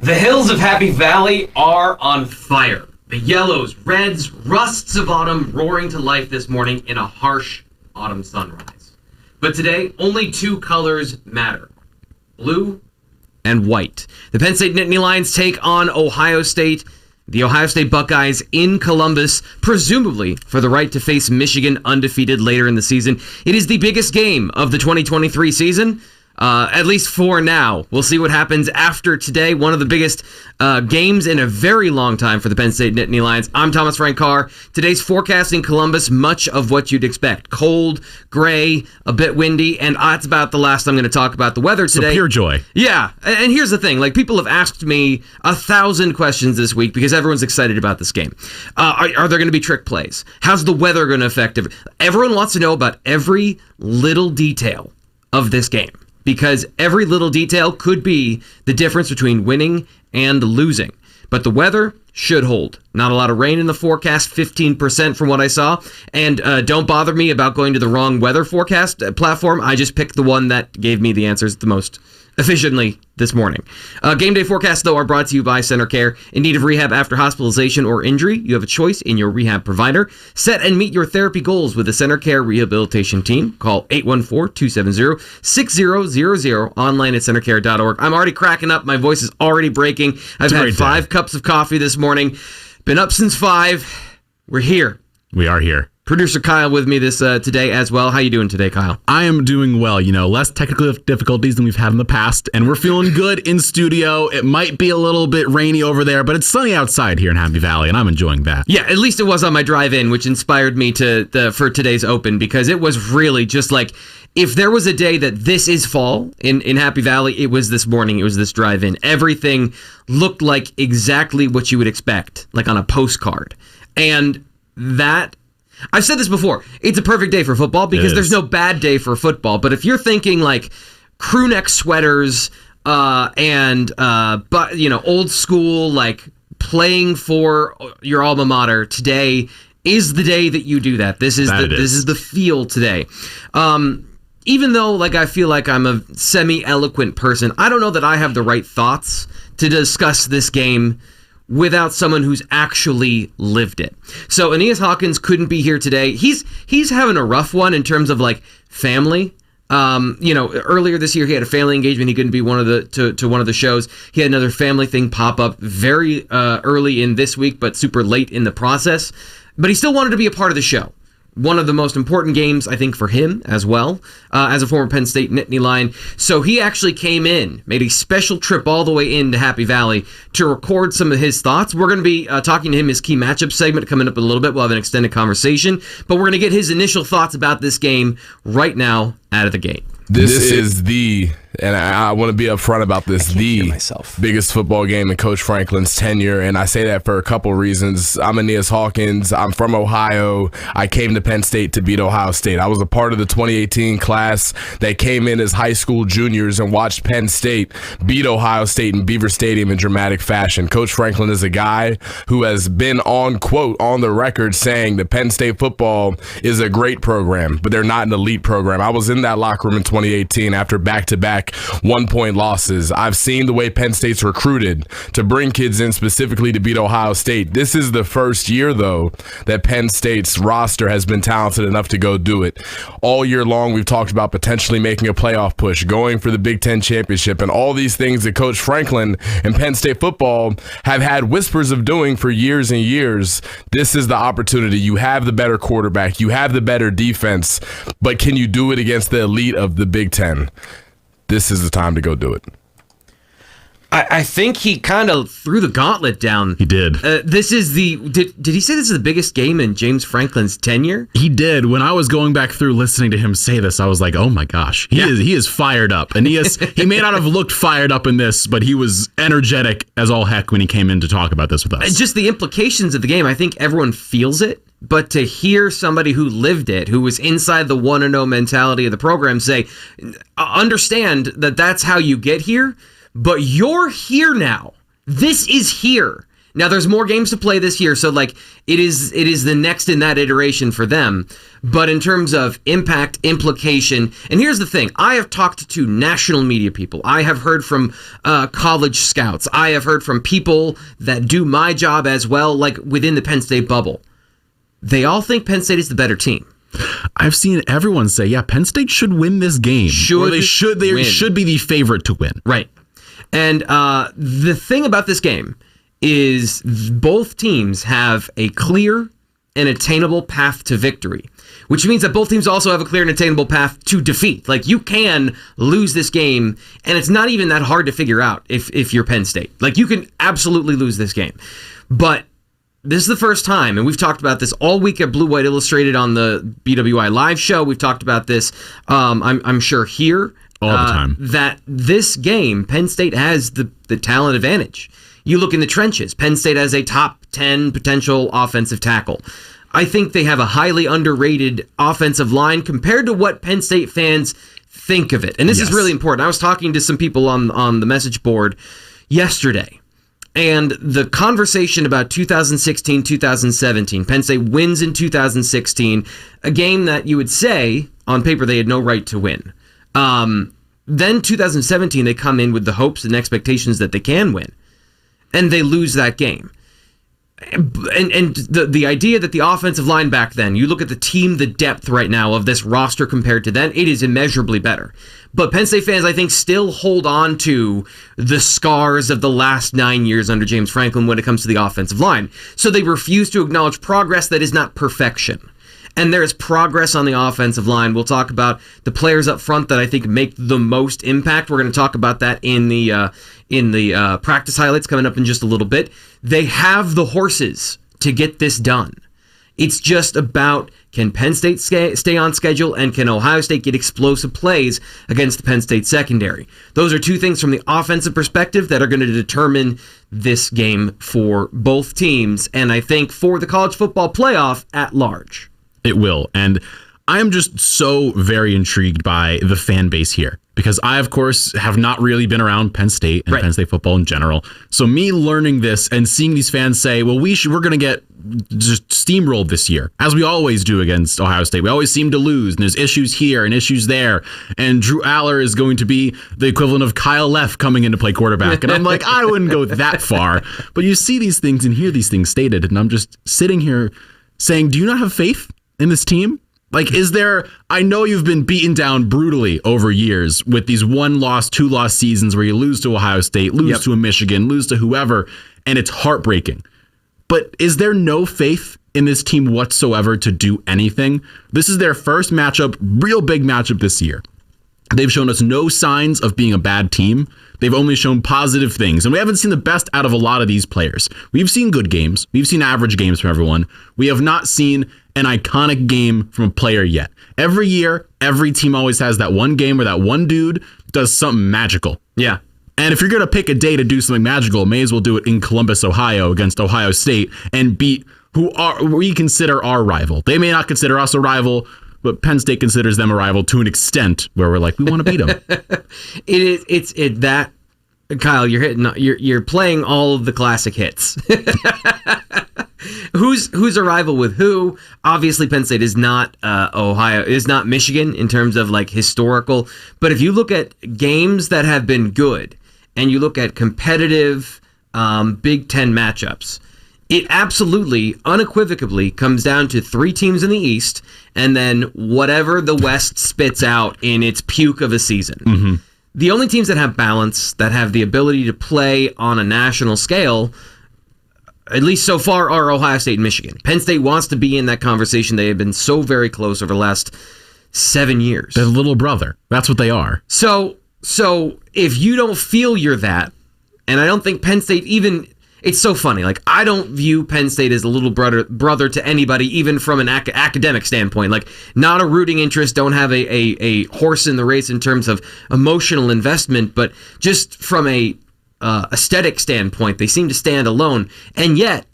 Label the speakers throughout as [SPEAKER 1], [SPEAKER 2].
[SPEAKER 1] The hills of Happy Valley are on fire. The yellows, reds, rusts of autumn roaring to life this morning in a harsh autumn sunrise. But today, only two colors matter: blue and white. The Penn State Nittany Lions take on Oio State. The Ohio State Buckeyes in Columbus, presumably for the right to face Michigan undefeated later in the season. It is the biggest game of the 2023 season, at least for now. We'll see what happens after today. One of the biggest games in a very long time for the Penn State Nittany Lions. I'm Thomas Frank Carr. Today's forecast in Columbus, much of what you'd expect. Cold, gray, a bit windy, and that's about the last I'm going to talk about the weather today.
[SPEAKER 2] So pure joy.
[SPEAKER 1] Yeah, and here's the thing. People have asked me 1,000 questions this week because everyone's excited about this game. Are there going to be trick plays? How's the weather going to affect it? Everyone wants to know about every little detail of this game, because every little detail could be the difference between winning and losing. But the weather should hold. Not a lot of rain in the forecast, 15% from what I saw. And don't bother me about going to the wrong weather forecast platform. I just picked the one that gave me the answers the most efficiently this morning. Game day forecasts, though, are brought to you by Center Care. In need of rehab after hospitalization or injury, you have a choice in your rehab provider. Set and meet your therapy goals with the Center Care Rehabilitation Team. Call 814-270-6000, online at centercare.org. I'm already cracking up. My voice is already breaking. I've had 5 cups of coffee this morning. Been up since 5. We're here.
[SPEAKER 2] We are here.
[SPEAKER 1] Producer Kyle with me today as well. How you doing today, Kyle?
[SPEAKER 2] I am doing well. Less technical difficulties than we've had in the past, and we're feeling good in studio. It might be a little bit rainy over there, but it's sunny outside here in Happy Valley, and I'm enjoying that.
[SPEAKER 1] Yeah, at least it was on my drive in, which inspired me for today's open, because it was really just like, if there was a day that this is fall in Happy Valley, it was this morning. It was this drive in. Everything looked like exactly what you would expect, like on a postcard. And that, I've said this before, it's a perfect day for football because there's no bad day for football. But if you're thinking like crew neck sweaters and old school, like playing for your alma mater, today is the day that you do that. This is the feel today. Even though I feel like I'm a semi-eloquent person, I don't know that I have the right thoughts to discuss this game without someone who's actually lived it. So Aeneas Hawkins couldn't be here today. He's having a rough one in terms of family. Earlier this year he had a family engagement. He couldn't be to one of the shows. He had another family thing pop up very early in this week, but super late in the process. But he still wanted to be a part of the show. One of the most important games, I think, for him as well, as a former Penn State Nittany Lion. So he actually came in, made a special trip all the way into Happy Valley to record some of his thoughts. We're going to be talking to him, his key matchup segment coming up in a little bit. We'll have an extended conversation, but we're going to get his initial thoughts about this game right now out of the gate.
[SPEAKER 3] This is and I want to be upfront about this, the biggest football game in Coach Franklin's tenure, and I say that for a couple reasons. I'm Aeneas Hawkins. I'm from Ohio. I came to Penn State to beat Ohio State. I was a part of the 2018 class that came in as high school juniors and watched Penn State beat Ohio State in Beaver Stadium in dramatic fashion. Coach Franklin is a guy who has been on the record saying that Penn State football is a great program, but they're not an elite program. I was in that locker room in 2018 after back-to-back 1-point losses. I've seen the way Penn State's recruited to bring kids in specifically to beat Ohio State. This is the first year, though, that Penn State's roster has been talented enough to go do it. All year long, we've talked about potentially making a playoff push, going for the Big Ten championship, and all these things that Coach Franklin and Penn State football have had whispers of doing for years and years. This is the opportunity. You have the better quarterback. You have the better defense, but can you do it against the elite of the Big Ten? This is the time to go do it.
[SPEAKER 1] I think he kind of threw the gauntlet down.
[SPEAKER 2] He did.
[SPEAKER 1] Did he say this is the biggest game in James Franklin's tenure?
[SPEAKER 2] He did. When I was going back through listening to him say this, I was like, oh my gosh, he is fired up. And he may not have looked fired up in this, but he was energetic as all heck when he came in to talk about this with us.
[SPEAKER 1] And just the implications of the game, I think everyone feels it. But to hear somebody who lived it, who was inside the 1-0 mentality of the program, say, understand that that's how you get here, but you're here now. This is here. Now there's more games to play this year, so like it is the next in that iteration for them. But in terms of impact, implication, and here's the thing: I have talked to national media people. I have heard from college scouts. I have heard from people that do my job as well, like within the Penn State bubble. They all think Penn State is the better team.
[SPEAKER 2] I've seen everyone say, yeah, Penn State should win this game. They should be the favorite to win.
[SPEAKER 1] Right. And the thing about this game is both teams have a clear and attainable path to victory, which means that both teams also have a clear and attainable path to defeat. Like, you can lose this game, and it's not even that hard to figure out if you're Penn State. Like, you can absolutely lose this game. But this is the first time, and we've talked about this all week at Blue White Illustrated on the BWI live show. We've talked about this, I'm sure, here.
[SPEAKER 2] All the time.
[SPEAKER 1] That this game, Penn State has the talent advantage. You look in the trenches. Penn State has a top 10 potential offensive tackle. I think they have a highly underrated offensive line compared to what Penn State fans think of it. And this is really important. I was talking to some people on the message board yesterday, and the conversation about 2016, 2017, Penn State wins in 2016, a game that you would say on paper they had no right to win. Then 2017, they come in with the hopes and expectations that they can win, and they lose that game. And the idea that the offensive line back then, you look at the team, the depth right now of this roster compared to then, it is immeasurably better. But Penn State fans, I think, still hold on to the scars of the last 9 years under James Franklin when it comes to the offensive line. So they refuse to acknowledge progress that is not perfection. And there is progress on the offensive line. We'll talk about the players up front that I think make the most impact. We're going to talk about that in the practice highlights coming up in just a little bit. They have the horses to get this done. It's just about, can Penn State stay on schedule, and can Ohio State get explosive plays against the Penn State secondary? Those are two things from the offensive perspective that are going to determine this game for both teams, and I think for the college football playoff at large.
[SPEAKER 2] It will. And I am just so very intrigued by the fan base here, because I, of course, have not really been around Penn State and Penn State football in general. So me learning this and seeing these fans say, well, we're going to get just steamrolled this year, as we always do against Ohio State. We always seem to lose, and there's issues here and issues there. And Drew Aller is going to be the equivalent of Kyle Leff coming in to play quarterback. And I'm like, I wouldn't go that far. But you see these things and hear these things stated, and I'm just sitting here saying, do you not have faith in this team? Like, is there, I know you've been beaten down brutally over years with these 1-loss, 2-loss seasons where you lose to Ohio State, lose to a Michigan, lose to whoever, and it's heartbreaking. But is there no faith in this team whatsoever to do anything? This is their first matchup, real big matchup this year. They've shown us no signs of being a bad team. They've only shown positive things, and we haven't seen the best out of a lot of these players. We've seen good games. We've seen average games from everyone. We have not seen an iconic game from a player yet. Every year, every team always has that one game where that one dude does something magical.
[SPEAKER 1] Yeah.
[SPEAKER 2] And if you're going to pick a day to do something magical, may as well do it in Columbus, Ohio against Ohio State and beat who we consider our rival. They may not consider us a rival, but Penn State considers them a rival to an extent where we're like, we want to beat them.
[SPEAKER 1] Kyle, you're playing all of the classic hits. Who's a rival with who? Obviously, Penn State is not not Michigan in terms of like historical. But if you look at games that have been good and you look at competitive Big Ten matchups, it absolutely, unequivocally comes down to three teams in the East and then whatever the West spits out in its puke of a season. Mm-hmm. The only teams that have balance, that have the ability to play on a national scale, at least so far, are Ohio State and Michigan. Penn State wants to be in that conversation. They have been so very close over the last 7 years.
[SPEAKER 2] They're little brother. That's what they are.
[SPEAKER 1] So if you don't feel you're that, and I don't think Penn State even... It's so funny. Like, I don't view Penn State as a little brother to anybody, even from an academic standpoint. Like, not a rooting interest, don't have a horse in the race in terms of emotional investment, but just from a aesthetic standpoint, they seem to stand alone. And yet,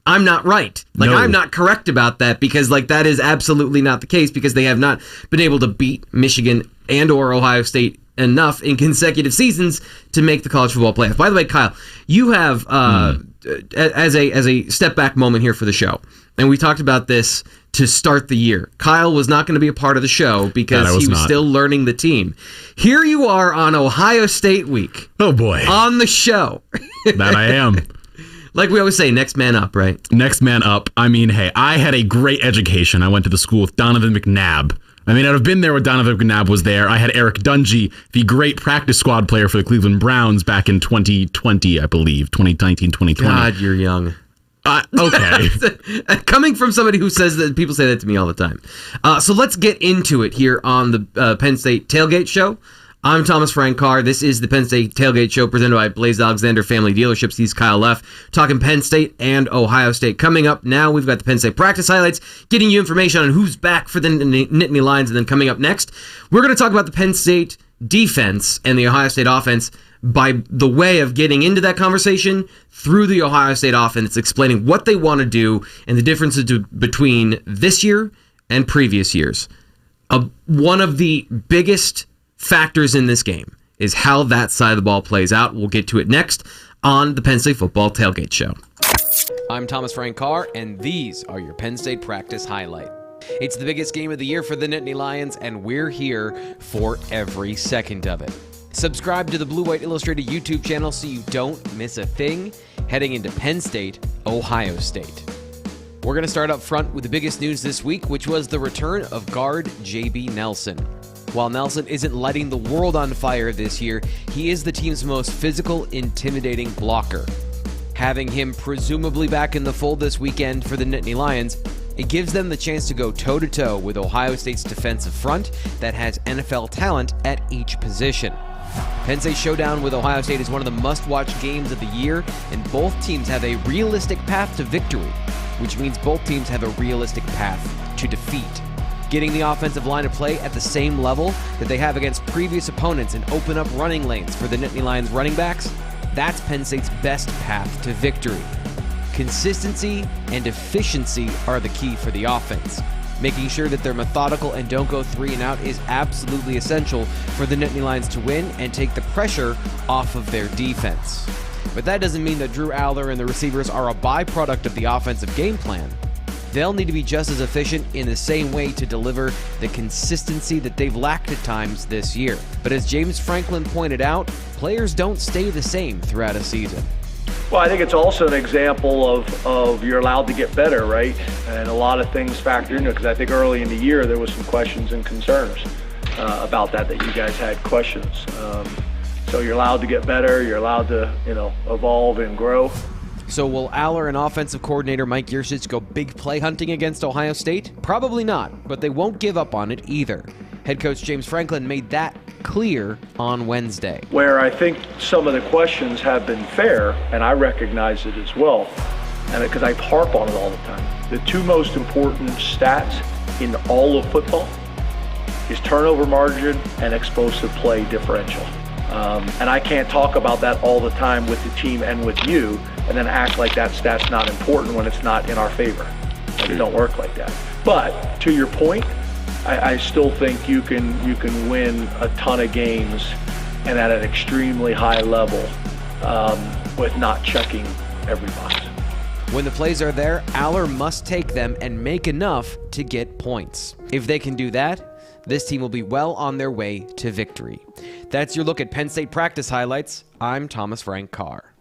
[SPEAKER 1] I'm not right. Like, no. I'm not correct about that, because like that is absolutely not the case, because they have not been able to beat Michigan and or Ohio State enough in consecutive seasons to make the college football playoff. By the way, Kyle, you have as a step back moment here for the show, and we talked about this to start the year. Kyle was not going to be a part of the show because he was still learning the team. Here you are on Ohio State week.
[SPEAKER 2] Oh boy,
[SPEAKER 1] on the show.
[SPEAKER 2] That I am.
[SPEAKER 1] Like we always say, next man up, right?
[SPEAKER 2] Next man up. I mean, hey, I had a great education. I went to the school with Donovan McNabb. I mean, I've been there when Donovan McNabb was there. I had Eric Dungy, the great practice squad player for the Cleveland Browns back in 2020, I believe, 2019, 2020.
[SPEAKER 1] God, you're young.
[SPEAKER 2] Okay.
[SPEAKER 1] Coming from somebody who says that, people say that to me all the time. So let's get into it here on the Penn State Tailgate Show. I'm Thomas Frank Carr. This is the Penn State Tailgate Show presented by Blaze Alexander Family Dealerships. He's Kyle Leff, talking Penn State and Ohio State. Coming up now, we've got the Penn State practice highlights, getting you information on who's back for the Nittany Lions, and then coming up next, we're going to talk about the Penn State defense and the Ohio State offense by the way of getting into that conversation through the Ohio State offense, explaining what they want to do and the differences between this year and previous years. One of the biggest factors in this game is how that side of the ball plays out. We'll get to it next on the Penn State Football Tailgate Show.
[SPEAKER 4] I'm Thomas Frank Carr, and these are your Penn State practice highlight. It's the biggest game of the year for the Nittany Lions, and we're here for every second of it. Subscribe to the Blue White Illustrated YouTube channel so you don't miss a thing heading into Penn State, Ohio State. We're going to start up front with the biggest news this week, which was the return of guard J.B. Nelson. While Nelson isn't lighting the world on fire this year, he is the team's most physical, intimidating blocker. Having him presumably back in the fold this weekend for the Nittany Lions, it gives them the chance to go toe-to-toe with Ohio State's defensive front that has NFL talent at each position. Penn State showdown with Ohio State is one of the must-watch games of the year, and both teams have a realistic path to victory, which means both teams have a realistic path to defeat. Getting the offensive line to play at the same level that they have against previous opponents and open up running lanes for the Nittany Lions running backs, that's Penn State's best path to victory. Consistency and efficiency are the key for the offense. Making sure that they're methodical and don't go 3 and out is absolutely essential for the Nittany Lions to win and take the pressure off of their defense. But that doesn't mean that Drew Aller and the receivers are a byproduct of the offensive game plan. They'll need to be just as efficient in the same way to deliver the consistency that they've lacked at times this year. But as James Franklin pointed out, players don't stay the same throughout a season.
[SPEAKER 5] Well, I think it's also an example of you're allowed to get better, right? And a lot of things factor into it, because I think early in the year there was some questions and concerns about that you guys had questions. So you're allowed to get better, you're allowed to, evolve and grow.
[SPEAKER 4] So will Aller and offensive coordinator Mike Yurcich go big play hunting against Ohio State? Probably not, but they won't give up on it either. Head coach James Franklin made that clear on Wednesday.
[SPEAKER 5] Where I think some of the questions have been fair, and I recognize it as well, and because I harp on it all the time. The two most important stats in all of football is turnover margin and explosive play differential. And I can't talk about that all the time with the team and with you and then act like that stat's not important when it's not in our favor. It don't work like that. But to your point, I still think you can win a ton of games and at an extremely high level with not checking every box.
[SPEAKER 4] When the plays are there, Aller must take them and make enough to get points. If they can do that, this team will be well on their way to victory. That's your look at Penn State practice highlights. I'm Thomas Frank Carr.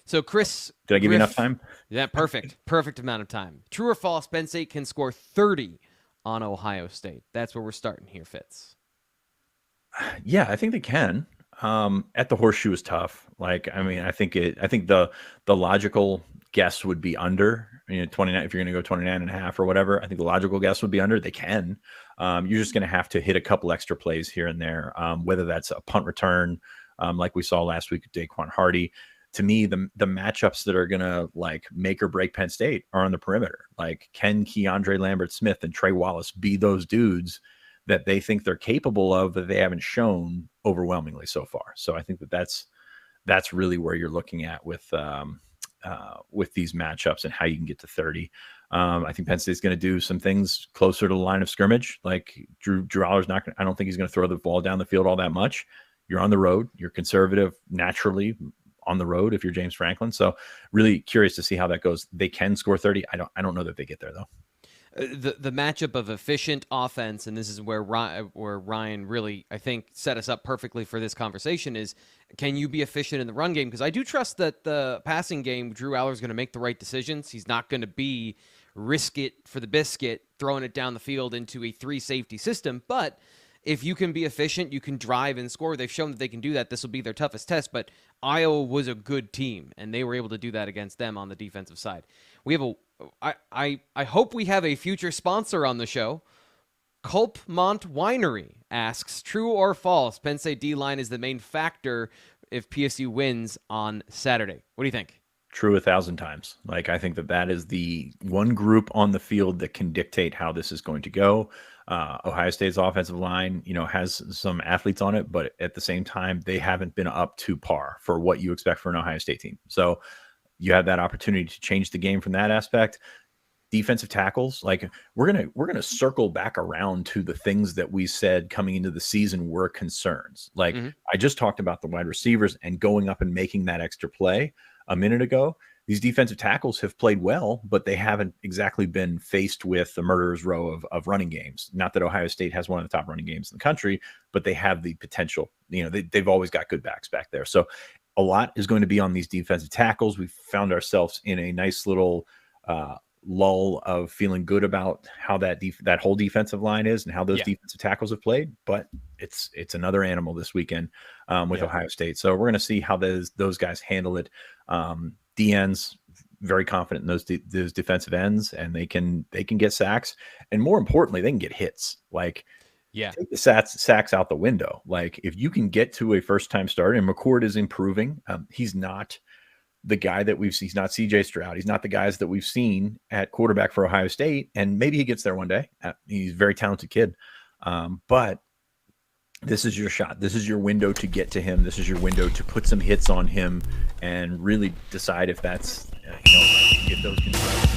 [SPEAKER 4] So, Chris...
[SPEAKER 6] Did I give you enough time?
[SPEAKER 4] Yeah, perfect. Perfect amount of time. True or false, Penn State can score 30 on Ohio State. That's where we're starting here, Fitz.
[SPEAKER 6] Yeah, I think they can. At the horseshoe is tough. I think the logical guess would be under. 29. If you're going to go 29 and a half or whatever, I think the logical guess would be under. They can. You're just going to have to hit a couple extra plays here and there, whether that's a punt return, like we saw last week with Daquan Hardy. To me, the matchups that are going to make or break Penn State are on the perimeter. Can Keandre Lambert-Smith and Trey Wallace be those dudes that they think they're capable of that they haven't shown overwhelmingly so far? So I think that's really where you're looking at with these matchups and how you can get to 30. I think Penn State's going to do some things closer to the line of scrimmage. Like Drew Aller's not going. I don't think he's going to throw the ball down the field all that much. You're on the road. You're conservative naturally on the road if you're James Franklin. So really curious to see how that goes. They can score 30. I don't know that they get there though.
[SPEAKER 4] The matchup of efficient offense, and this is where Ryan really, I think, set us up perfectly for this conversation, is can you be efficient in the run game? Because I do trust that the passing game, Drew Aller's going to make the right decisions. He's not going to be risk it for the biscuit, throwing it down the field into a 3-safety system. But if you can be efficient, you can drive and score. They've shown that they can do that. This will be their toughest test, but Iowa was a good team, and they were able to do that against them on the defensive side. We have I hope we have a future sponsor on the show. Culpmont Winery asks, true or false, Penn State D-line is the main factor if PSU wins on Saturday. What do you think?
[SPEAKER 6] True 1,000 times. Like, I think that is the one group on the field that can dictate how this is going to go. Ohio State's offensive line, has some athletes on it, but at the same time, they haven't been up to par for what you expect for an Ohio State team. So you have that opportunity to change the game from that aspect. Defensive tackles, like we're gonna circle back around to the things that we said coming into the season were concerns. Like I just talked about the wide receivers and going up and making that extra play a minute ago. These defensive tackles have played well, but they haven't exactly been faced with the murderer's row of running games. Not that Ohio State has one of the top running games in the country, but they have the potential. They've always got good backs back there. So a lot is going to be on these defensive tackles. We found ourselves in a nice little lull of feeling good about how that whole defensive line is and how those defensive tackles have played. But it's another animal this weekend with Ohio State. So we're going to see how those guys handle it. DNs very confident in those defensive ends, and they can get sacks, and more importantly, they can get hits. Like, take the sacks out the window. Like, if you can get to a first-time starter, and McCord is improving. He's not the guy that he's not CJ Stroud. He's not the guys that we've seen at quarterback for Ohio State, and maybe he gets there one day. He's a very talented kid, but this is your shot. This is your window to get to him. This is your window to put some hits on him and really decide if that's, get those controls.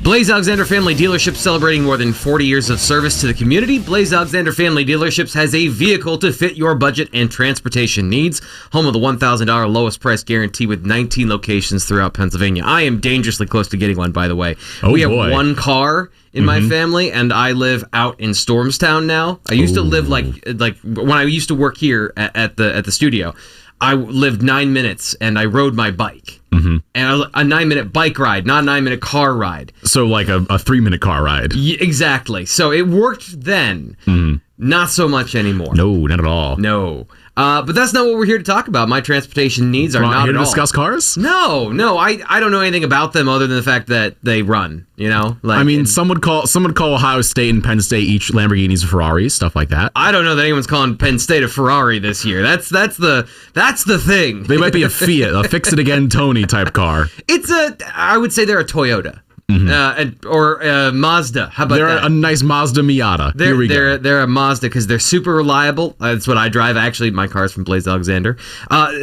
[SPEAKER 1] Blaze Alexander Family Dealerships, celebrating more than 40 years of service to the community. Blaze Alexander Family Dealerships has a vehicle to fit your budget and transportation needs. Home of the $1,000 lowest price guarantee with 19 locations throughout Pennsylvania. I am dangerously close to getting one, by the way. We have one car in my family, and I live out in Stormstown now. I used to live like when I used to work here at the studio. I lived 9 minutes, and I rode my bike. And a 9-minute bike ride, not a 9-minute car ride.
[SPEAKER 2] So like a 3-minute car ride.
[SPEAKER 1] Exactly. So it worked then. Not so much anymore.
[SPEAKER 2] No, not at all.
[SPEAKER 1] No. But that's not what we're here to talk about. My transportation needs are not
[SPEAKER 2] here
[SPEAKER 1] at
[SPEAKER 2] to
[SPEAKER 1] all.
[SPEAKER 2] Discuss cars?
[SPEAKER 1] No. I don't know anything about them other than the fact that they run.
[SPEAKER 2] Some would call Ohio State and Penn State each Lamborghinis or Ferraris, stuff like that.
[SPEAKER 1] I don't know that anyone's calling Penn State a Ferrari this year. That's the thing.
[SPEAKER 2] They might be a Fiat, a fix it again Tony type car.
[SPEAKER 1] I would say they're a Toyota. Or Mazda. How about
[SPEAKER 2] they're
[SPEAKER 1] that?
[SPEAKER 2] A nice Mazda Miata. Here we go.
[SPEAKER 1] They're a Mazda because they're super reliable. That's what I drive. Actually, my car's from Blaze Alexander.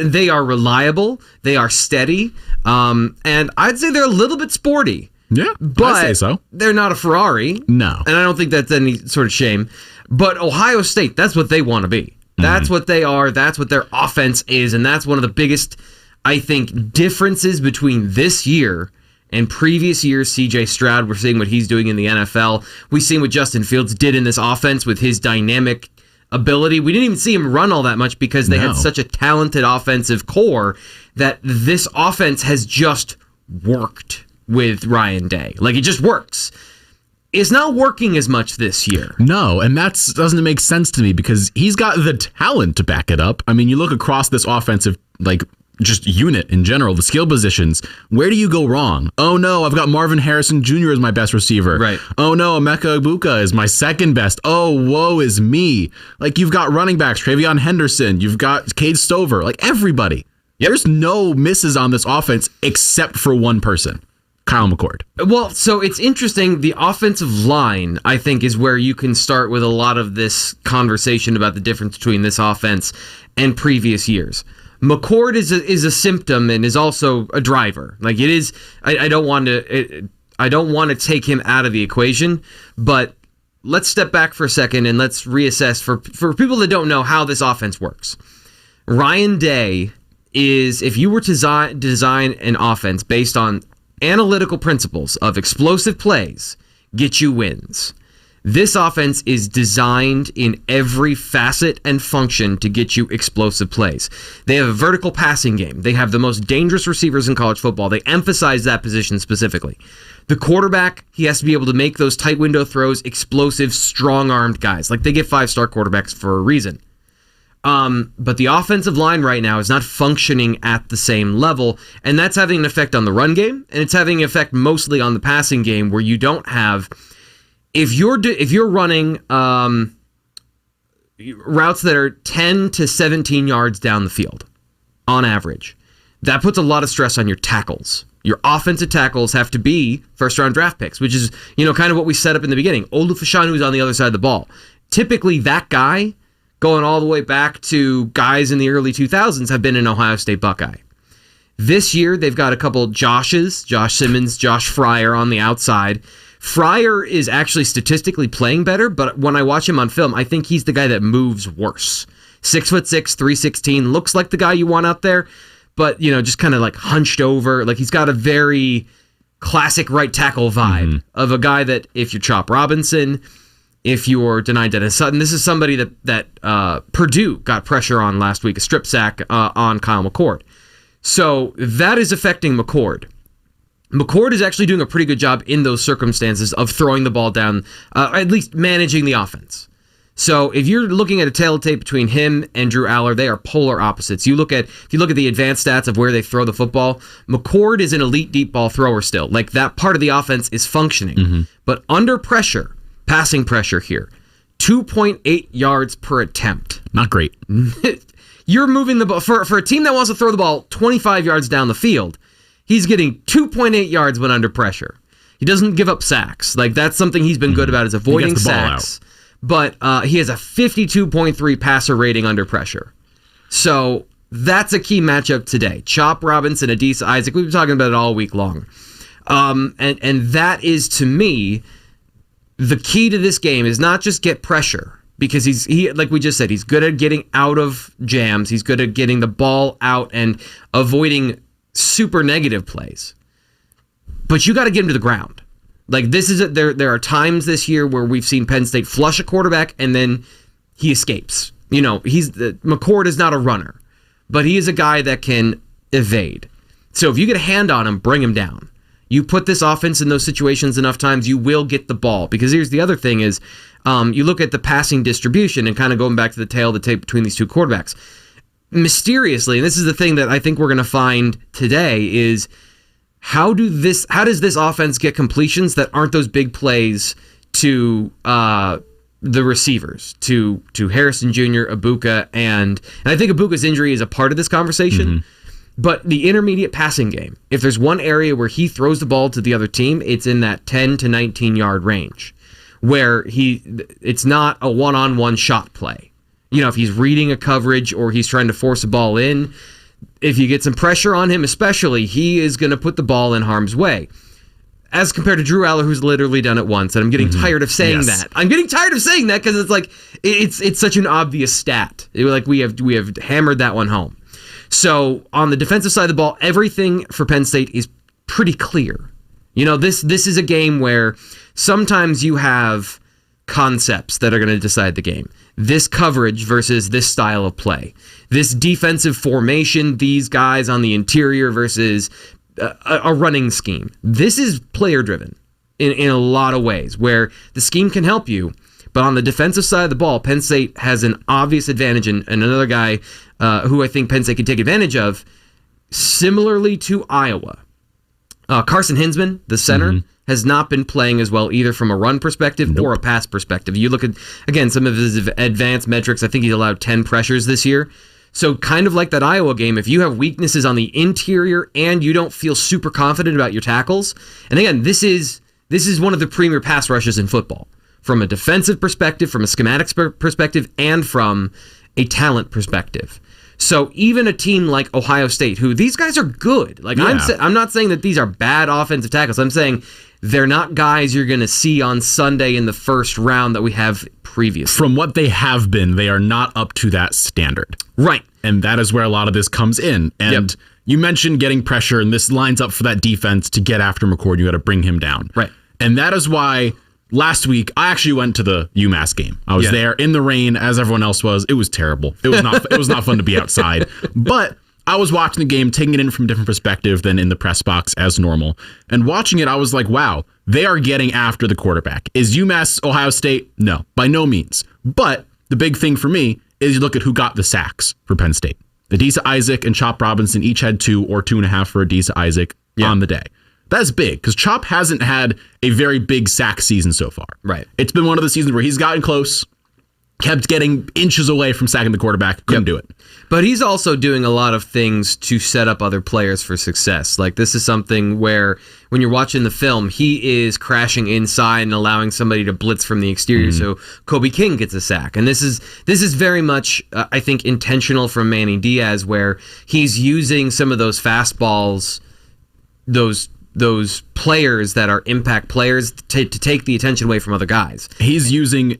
[SPEAKER 1] They are reliable. They are steady. And I'd say they're a little bit sporty.
[SPEAKER 2] Yeah,
[SPEAKER 1] but
[SPEAKER 2] I'd say so.
[SPEAKER 1] They're not a Ferrari.
[SPEAKER 2] No.
[SPEAKER 1] And I don't think that's any sort of shame. But Ohio State, that's what they want to be. That's what they are. That's what their offense is. And that's one of the biggest, I think, differences between this year and previous years. CJ Stroud, we're seeing what he's doing in the NFL. We've seen what Justin Fields did in this offense with his dynamic ability. We didn't even see him run all that much because they had such a talented offensive core that this offense has just worked with Ryan Day. Like, it just works. It's not working as much this year.
[SPEAKER 2] No, and that doesn't make sense to me because he's got the talent to back it up. I mean, you look across this offensive, just unit in general, the skill positions. Where do you go wrong? Oh no, I've got Marvin Harrison Jr. as my best receiver.
[SPEAKER 1] Right.
[SPEAKER 2] Oh no, Emeka Egbuka is my second best. Oh, woe is me. You've got running backs, Travion Henderson. You've got Cade Stover. Everybody. Yep. There's no misses on this offense except for one person. Kyle McCord.
[SPEAKER 1] Well, so it's interesting. The offensive line, I think, is where you can start with a lot of this conversation about the difference between this offense and previous years. McCord is a symptom and is also a driver. Like it is, I don't want to take him out of the equation, but let's step back for a second and let's reassess for people that don't know how this offense works. Ryan Day is, if you were to design an offense based on analytical principles of explosive plays, get you wins. This offense is designed in every facet and function to get you explosive plays. They have a vertical passing game. They have the most dangerous receivers in college football. They emphasize that position specifically. The quarterback, he has to be able to make those tight window throws, explosive, strong-armed guys. Like they get 5-star quarterbacks for a reason. But the offensive line right now is not functioning at the same level, and that's having an effect on the run game, and it's having an effect mostly on the passing game where you don't have... If you're running routes that are 10 to 17 yards down the field on average, that puts a lot of stress on your tackles. Your offensive tackles have to be first-round draft picks, which is kind of what we set up in the beginning. Olu Fashanu's on the other side of the ball. Typically, that guy, going all the way back to guys in the early 2000s, have been an Ohio State Buckeye. This year, they've got a couple Joshes, Josh Simmons, Josh Fryer on the outside. Fryer is actually statistically playing better, but when I watch him on film, I think he's the guy that moves worse. 6'6", 316, looks like the guy you want out there, but just kind of like hunched over. Like he's got a very classic right tackle vibe of a guy that if you're Chop Robinson, if you're denied Dennis Sutton, this is somebody that Purdue got pressure on last week, a strip sack on Kyle McCord. So that is affecting McCord. McCord is actually doing a pretty good job in those circumstances of throwing the ball down, at least managing the offense. So if you're looking at a tail of tape between him and Drew Aller, they are polar opposites. If you look at the advanced stats of where they throw the football, McCord is an elite deep ball thrower still. Like that part of the offense is functioning. But under pressure, passing pressure here, 2.8 yards per attempt.
[SPEAKER 2] Not great.
[SPEAKER 1] You're moving the ball for a team that wants to throw the ball 25 yards down the field. He's getting 2.8 yards when under pressure. He doesn't give up sacks. Like that's something he's been good about, is avoiding sacks. But he has a 52.3 passer rating under pressure. So that's a key matchup today. Chop Robinson, Adisa Isaac. We've been talking about it all week long. And that is, to me, the key to this game is not just get pressure. Because he like we just said, he's good at getting out of jams. He's good at getting the ball out and avoiding super negative plays. But you got to get him to the ground. Like this is there are times this year where we've seen Penn State flush a quarterback and then he escapes. McCord is not a runner, but he is a guy that can evade. So if you get a hand on him, bring him down. You put this offense in those situations enough times, you will get the ball. Because here's the other thing is, you look at the passing distribution and kind of going back to the tail of the tape between these two quarterbacks. Mysteriously, and this is the thing that I think we're going to find today, is how does this offense get completions that aren't those big plays to the receivers, to Harrison Jr., Ibuka, and I think Ibuka's injury is a part of this conversation. But the intermediate passing game, if there's one area where he throws the ball to the other team, it's in that 10 to 19 yard range, where it's not a one-on-one shot play. If he's reading a coverage or he's trying to force a ball in, if you get some pressure on him especially, he is going to put the ball in harm's way. As compared to Drew Aller, who's literally done it once, and I'm getting tired of saying that. I'm getting tired of saying that because it's like it's such an obvious stat. We have hammered that one home. So on the defensive side of the ball, everything for Penn State is pretty clear. This is a game where sometimes you have concepts that are going to decide the game. This coverage versus this style of play. This defensive formation, these guys on the interior versus a running scheme. This is player driven in a lot of ways, where the scheme can help you, but on the defensive side of the ball, Penn State has an obvious advantage, and another guy who I think Penn State can take advantage of, similarly to Iowa. Carson Hinsman, the center, has not been playing as well either from a run perspective or a pass perspective. You look at, again, some of his advanced metrics. I think he's allowed 10 pressures this year. So kind of like that Iowa game, if you have weaknesses on the interior and you don't feel super confident about your tackles, and again, this is one of the premier pass rushes in football, from a defensive perspective, from a schematics perspective, and from a talent perspective. So even a team like Ohio State, who these guys are good. Like I'm not saying that these are bad offensive tackles. I'm saying they're not guys you're going to see on Sunday in the first round that we have previously.
[SPEAKER 2] From what they have been, they are not up to that standard.
[SPEAKER 1] Right.
[SPEAKER 2] And that is where a lot of this comes in. And you mentioned getting pressure, and this lines up for that defense to get after McCord. You got to bring him down.
[SPEAKER 1] Right.
[SPEAKER 2] And that is why last week I actually went to the UMass game. I was there in the rain as everyone else was. It was terrible. It was not fun to be outside. But I was watching the game, taking it in from a different perspective than in the press box as normal. And watching it, I was like, wow, they are getting after the quarterback. Is UMass Ohio State? No, by no means. But the big thing for me is you look at who got the sacks for Penn State. Adisa Isaac and Chop Robinson each had 2 or 2.5 for Adisa Isaac on the day. That's big because Chop hasn't had a very big sack season so far.
[SPEAKER 1] Right.
[SPEAKER 2] It's been one of the seasons where he's gotten close, kept getting inches away from sacking the quarterback, couldn't do it.
[SPEAKER 1] But he's also doing a lot of things to set up other players for success. Like this is something where when you're watching the film, he is crashing inside and allowing somebody to blitz from the exterior. So Kobe King gets a sack. And this is very much, I think, intentional from Manny Diaz, where he's using some of those fastballs, those players that are impact players to take the attention away from other guys. He is using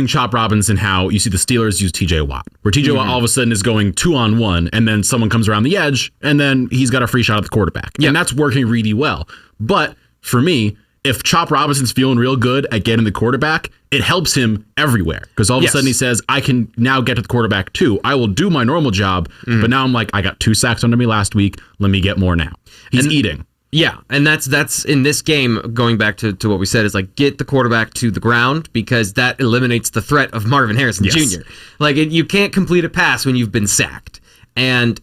[SPEAKER 1] Chop Robinson how you see the Steelers use TJ Watt, where TJ Watt all of a sudden is going 2-on-1 and then someone comes around the edge and then he's got a free shot at the quarterback. And that's working really well. But for me, if Chop Robinson's feeling real good at getting the quarterback, it helps him everywhere because all of a sudden he says, I can now get to the quarterback too. I will do my normal job, but now I'm like, I got 2 sacks under me last week. Let me get more now. He's eating. Yeah, and that's in this game, going back to what we said, is like get the quarterback to the ground because that eliminates the threat of Marvin Harrison Jr. Like you can't complete a pass when you've been sacked. And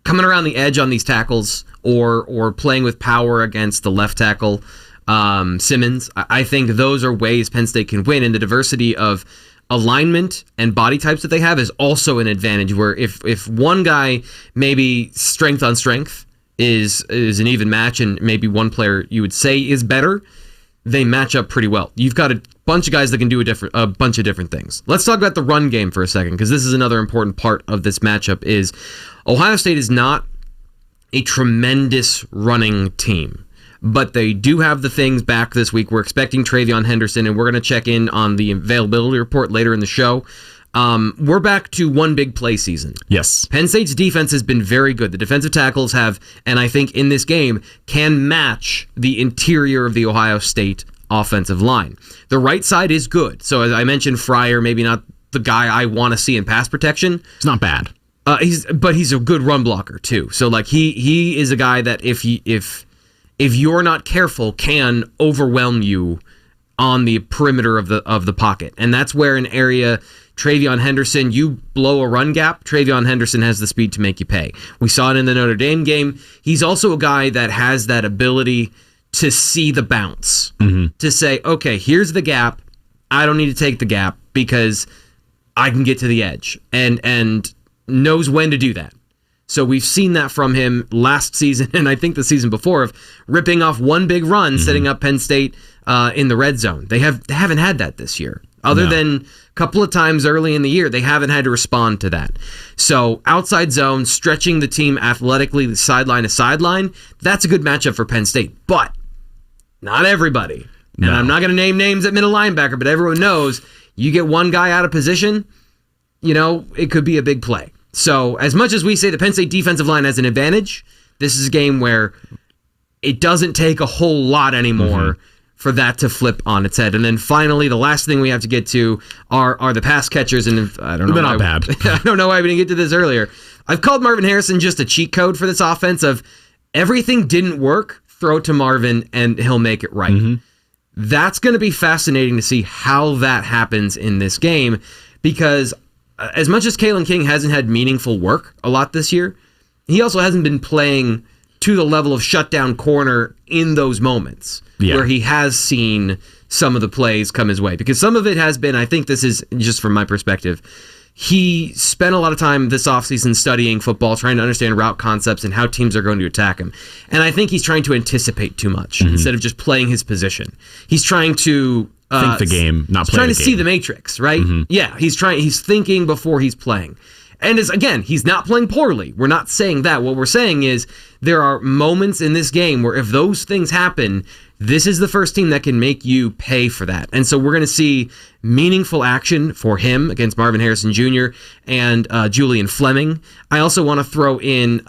[SPEAKER 1] coming around the edge on these tackles or playing with power against the left tackle, Simmons, I think those are ways Penn State can win. And the diversity of alignment and body types that they have is also an advantage where if one guy maybe strength on strength is an even match and maybe one player you would say is better, they match up pretty well. You've got a bunch of guys that can do a bunch of different things. Let's talk about the run game for a second because this is another important part of this matchup. Is Ohio State is not a tremendous running team, but they do have the things back this week. We're expecting Travion Henderson, and we're going to check in on the availability report later in the show. We're back to one big play season. Yes. Penn State's defense has been very good. The defensive tackles have, and I think in this game, can match the interior of the Ohio State offensive line. The right side is good. So as I mentioned, Fryer, maybe not the guy I want to see in pass protection. It's not bad. He's a good run blocker too. So like he is a guy that if you're not careful can overwhelm you on the perimeter of the pocket. And that's where an area Travion Henderson, you blow a run gap, Travion Henderson has the speed to make you pay. We saw it in the Notre Dame game. He's also a guy that has that ability to see the bounce, to say, okay, here's the gap. I don't need to take the gap because I can get to the edge and knows when to do that. So we've seen that from him last season and I think the season before of ripping off one big run, setting up Penn State in the red zone. They haven't had that this year. Other than a couple of times early in the year, they haven't had to respond to that. So outside zone, stretching the team athletically sideline to sideline, that's a good matchup for Penn State. But not everybody. No. And I'm not going to name names at middle linebacker, but everyone knows you get one guy out of position, it could be a big play. So as much as we say the Penn State defensive line has an advantage, this is a game where it doesn't take a whole lot anymore for that to flip on its head. And then finally, the last thing we have to get to are the pass catchers. And I don't know. They're not bad. I don't know why we didn't get to this earlier. I've called Marvin Harrison just a cheat code for this offense of everything didn't work, throw it to Marvin and he'll make it right. That's going to be fascinating to see how that happens in this game because as much as Kalen King hasn't had meaningful work a lot this year, he also hasn't been playing to the level of shutdown corner in those moments where he has seen some of the plays come his way. Because some of it has been, I think this is just from my perspective, he spent a lot of time this offseason studying football, trying to understand route concepts and how teams are going to attack him. And I think he's trying to anticipate too much instead of just playing his position. He's trying to think the game, not play the game. Trying to see the matrix, right? Yeah, he's thinking before he's playing. And again, he's not playing poorly. We're not saying that. What we're saying is there are moments in this game where if those things happen, this is the first team that can make you pay for that. And so we're going to see meaningful action for him against Marvin Harrison Jr. and Julian Fleming. I also want to throw in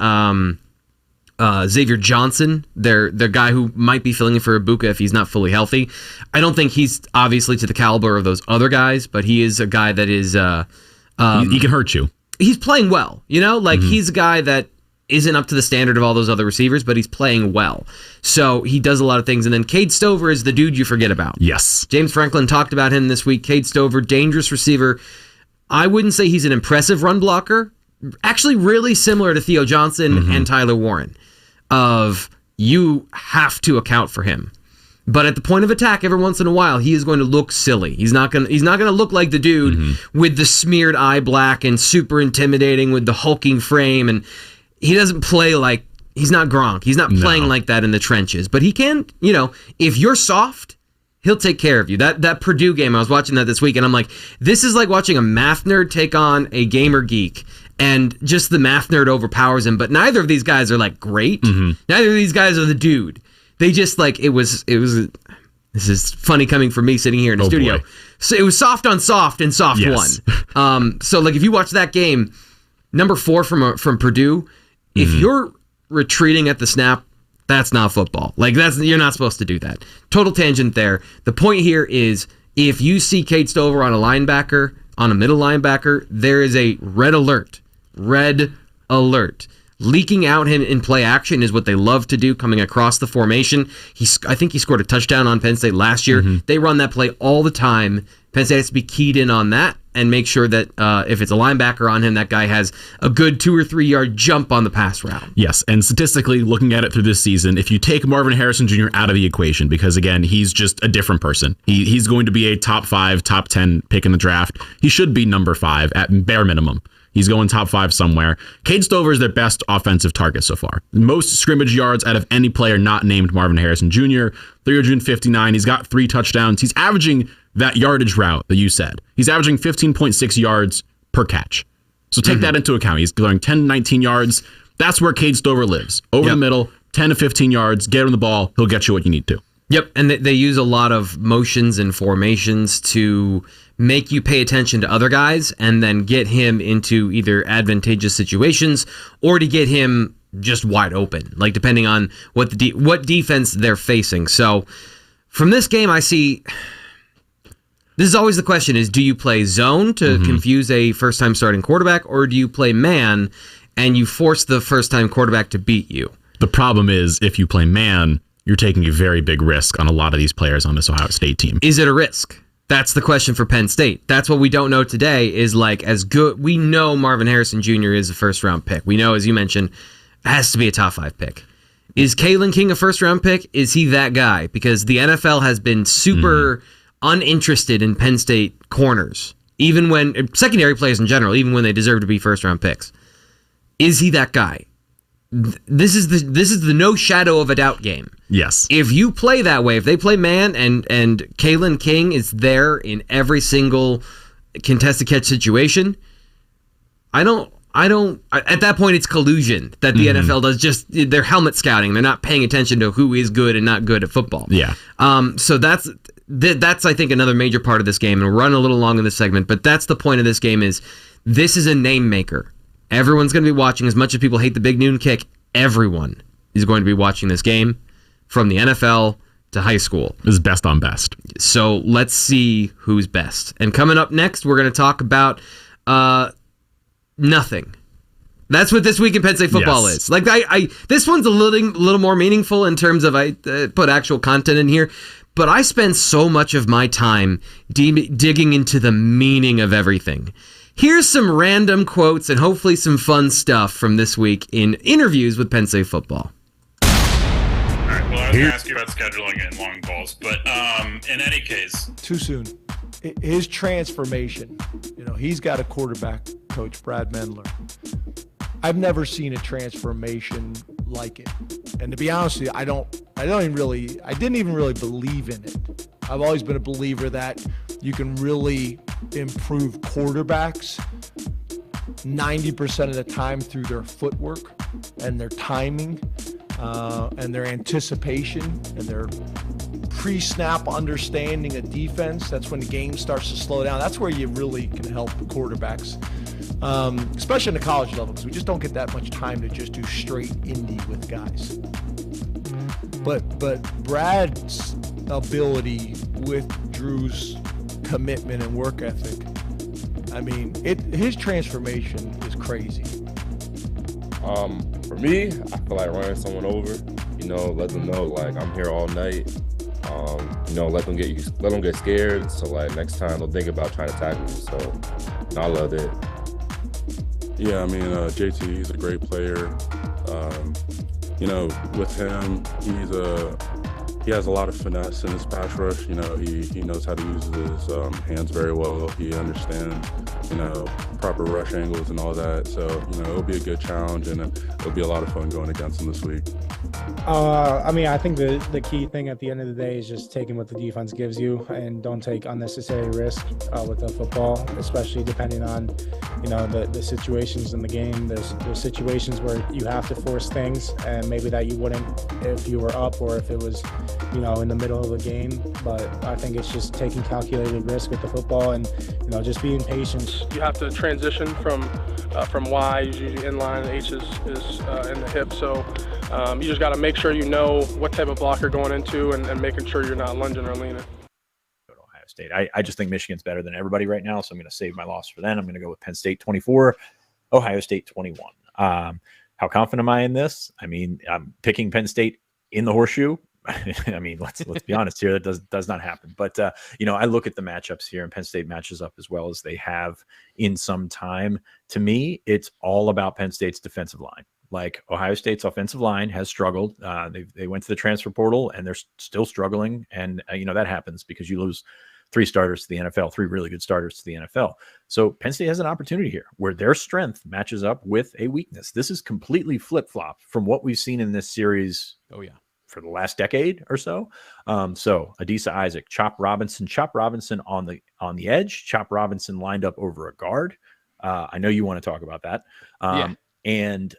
[SPEAKER 1] Xavier Johnson, their guy who might be filling in for Ibuka if he's not fully healthy. I don't think he's obviously to the caliber of those other guys, but he is a guy that is...
[SPEAKER 2] he can hurt you.
[SPEAKER 1] He's playing well, he's a guy that isn't up to the standard of all those other receivers, but he's playing well. So he does a lot of things. And then Cade Stover is the dude you forget about.
[SPEAKER 2] Yes.
[SPEAKER 1] James Franklin talked about him this week. Cade Stover, dangerous receiver. I wouldn't say he's an impressive run blocker. Actually, really similar to Theo Johnson and Tyler Warren. You have to account for him. But at the point of attack, every once in a while, he is going to look silly. He's not going to look like the dude with the smeared eye black and super intimidating with the hulking frame. And he doesn't play like, he's not Gronk. He's not playing like that in the trenches. But he can, if you're soft, he'll take care of you. That Purdue game, I was watching that this week, and I'm like, this is like watching a math nerd take on a gamer geek. And just the math nerd overpowers him. But neither of these guys are like great. Neither of these guys are the dude. They just it was. This is funny coming from me sitting here in the studio. Boy. So it was soft on soft, and soft won. So if you watch that game, number 4 from Purdue, if you're retreating at the snap, that's not football. You're not supposed to do that. Total tangent there. The point here is if you see Cade Stover on a linebacker, on a middle linebacker, there is a red alert. Red alert. Leaking out him in play action is what they love to do, coming across the formation. I think he scored a touchdown on Penn State last year. They run that play all the time. Penn State has to be keyed in on that and make sure that if it's a linebacker on him, that guy has a good 2 or 3 yard jump on the pass route.
[SPEAKER 2] Yes, and statistically, looking at it through this season, if you take Marvin Harrison Jr. out of the equation, because again, he's just a different person. He's going to be a top 5, top 10 pick in the draft. He should be number 5 at bare minimum. He's going top 5 somewhere. Cade Stover is their best offensive target so far. Most scrimmage yards out of any player not named Marvin Harrison Jr. 359. He's got 3 touchdowns. He's averaging that yardage route that you said. He's averaging 15.6 yards per catch. So take that into account. He's going 10 to 19 yards. That's where Cade Stover lives. Over the middle, 10 to 15 yards. Get him the ball. He'll get you what you need to.
[SPEAKER 1] Yep, and they use a lot of motions and formations to make you pay attention to other guys and then get him into either advantageous situations or to get him just wide open, depending on what defense they're facing. So from this game, I see... This is always the question is, do you play zone to confuse a first-time starting quarterback, or do you play man and you force the first-time quarterback to beat you?
[SPEAKER 2] The problem is, if you play man, you're taking a very big risk on a lot of these players on this Ohio State team.
[SPEAKER 1] Is it a risk? That's the question for Penn State. That's what we don't know today is as good. We know Marvin Harrison Jr. is a first-round pick. We know, as you mentioned, it has to be a top 5 pick. Is Kalen King a first-round pick? Is he that guy? Because the NFL has been super... uninterested in Penn State corners, even when secondary players in general, even when they deserve to be first round picks. Is he that guy? This is the no shadow of a doubt game.
[SPEAKER 2] Yes.
[SPEAKER 1] If you play that way, if they play man and Kalen King is there in every single contested catch situation, I don't. At that point, it's collusion that the NFL does. They're helmet scouting. They're not paying attention to who is good and not good at football.
[SPEAKER 2] Yeah.
[SPEAKER 1] So that's I think another major part of this game, and we're running a little long in this segment, but that's the point of this game is this is a name maker. Everyone's going to be watching. As much as people hate the big noon kick, everyone is going to be watching this game from the NFL to high school.
[SPEAKER 2] This is best on best.
[SPEAKER 1] So let's see who's best. And coming up next, we're going to talk about nothing. That's what this week in Penn State football is. This one's a little more meaningful in terms of I put actual content in here. But I spend so much of my time digging into the meaning of everything. Here's some random quotes and hopefully some fun stuff from this week in interviews with Penn State football.
[SPEAKER 7] All right, well, I was going to ask you about scheduling and long balls, but in any case...
[SPEAKER 8] Too soon. His transformation, he's got a quarterback coach, Brad Mendler. I've never seen a transformation like it. And to be honest with you, I didn't even really believe in it. I've always been a believer that you can really improve quarterbacks 90% of the time through their footwork and their timing and their anticipation and their pre-snap understanding of defense. That's when the game starts to slow down. That's where you really can help quarterbacks, especially in the college level, because we just don't get that much time to just do straight indie with guys. But Brad's ability with Drew's commitment and work ethic, I mean, his transformation is crazy.
[SPEAKER 9] For me, I feel like running someone over, let them know like I'm here all night. Let them get scared. So like next time they'll think about trying to tackle me. So I love it.
[SPEAKER 10] Yeah, I mean, JT, he's a great player. With him, he has a lot of finesse in his pass rush. He knows how to use his hands very well. He understands, proper rush angles and all that. So, it'll be a good challenge, and it'll be a lot of fun going against him this week.
[SPEAKER 11] I think the key thing at the end of the day is just taking what the defense gives you and don't take unnecessary risk with the football, especially depending on, the situations in the game. There's situations where you have to force things, and maybe that you wouldn't if you were up or if it was, in the middle of a game. But I think it's just taking calculated risk with the football and, just being patient.
[SPEAKER 12] You have to transition from Y, usually inline, and H is in the hip. So you just got to make sure you know what type of block you're going into and making sure you're not lunging or leaning.
[SPEAKER 6] Ohio State. I just think Michigan's better than everybody right now, so I'm going to save my loss for then. I'm going to go with Penn State 24, Ohio State 21. How confident am I in this? I mean, I'm picking Penn State in the horseshoe. I mean, let's be honest here. That does not happen. But I look at the matchups here, and Penn State matches up as well as they have in some time. To me, it's all about Penn State's defensive line. Like Ohio State's offensive line has struggled. They went to the transfer portal and they're still struggling. And that happens because you lose 3 starters to the NFL, 3 really good starters to the NFL. So Penn State has an opportunity here where their strength matches up with a weakness. This is completely flip-flop from what we've seen in this series.
[SPEAKER 4] Oh yeah.
[SPEAKER 6] For the last decade or so. So Adisa Isaac, Chop Robinson on the edge, Chop Robinson lined up over a guard. I know you want to talk about that. And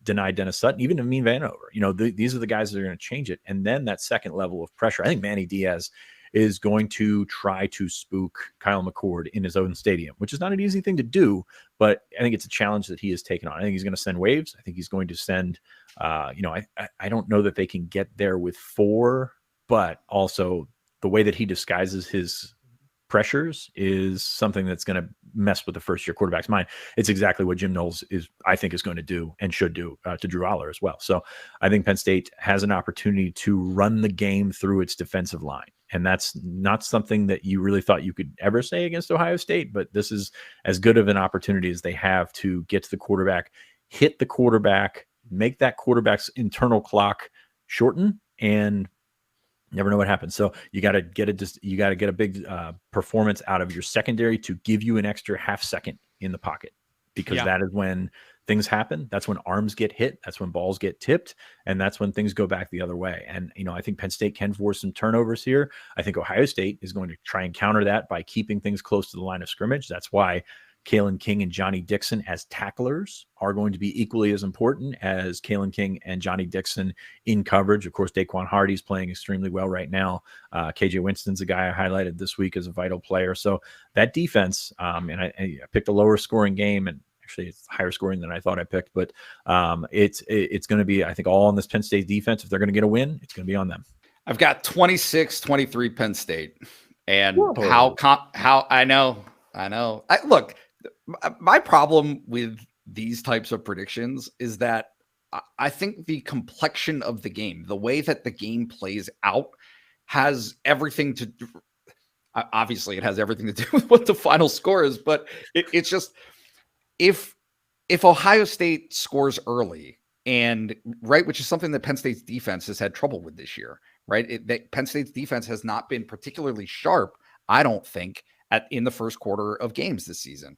[SPEAKER 6] denied Dennis Sutton, even Amin Vanover. These are the guys that are going to change it. And then that second level of pressure. I think Manny Diaz is going to try to spook Kyle McCord in his own stadium, which is not an easy thing to do, but I think it's a challenge that he has taken on. I think he's going to send waves. I think he's going to send, I don't know that they can get there with 4, but also the way that he disguises his pressures is something that's going to mess with the first year quarterback's mind. It's exactly what Jim Knowles I think is going to do and should do to Drew Aller as well. So I think Penn State has an opportunity to run the game through its defensive line. And that's not something that you really thought you could ever say against Ohio State, but this is as good of an opportunity as they have to get to the quarterback, hit the quarterback, make that quarterback's internal clock shorten, and never know what happens. So you got to get a big performance out of your secondary to give you an extra half second in the pocket, because that is when things happen. That's when arms get hit. That's when balls get tipped. And that's when things go back the other way. And, I think Penn State can force some turnovers here. I think Ohio State is going to try and counter that by keeping things close to the line of scrimmage. That's why Kalen King and Johnny Dixon as tacklers are going to be equally as important as Kalen King and Johnny Dixon in coverage. Of course, Daquan Hardy's playing extremely well right now. KJ Winston's a guy I highlighted this week as a vital player. So that defense, and I picked a lower scoring game, and actually it's higher scoring than I thought I picked, but it's going to be, I think, all on this Penn State defense. If they're going to get a win, it's going to be on them.
[SPEAKER 13] I've got 26-23 Penn State. And how I know. Look, my problem with these types of predictions is that I think the complexion of the game, the way that the game plays out, has everything to do. Obviously, it has everything to do with what the final score is, but it's just if Ohio State scores early, and which is something that Penn State's defense has had trouble with this year, right? Penn State's defense has not been particularly sharp, I don't think, in the first quarter of games this season.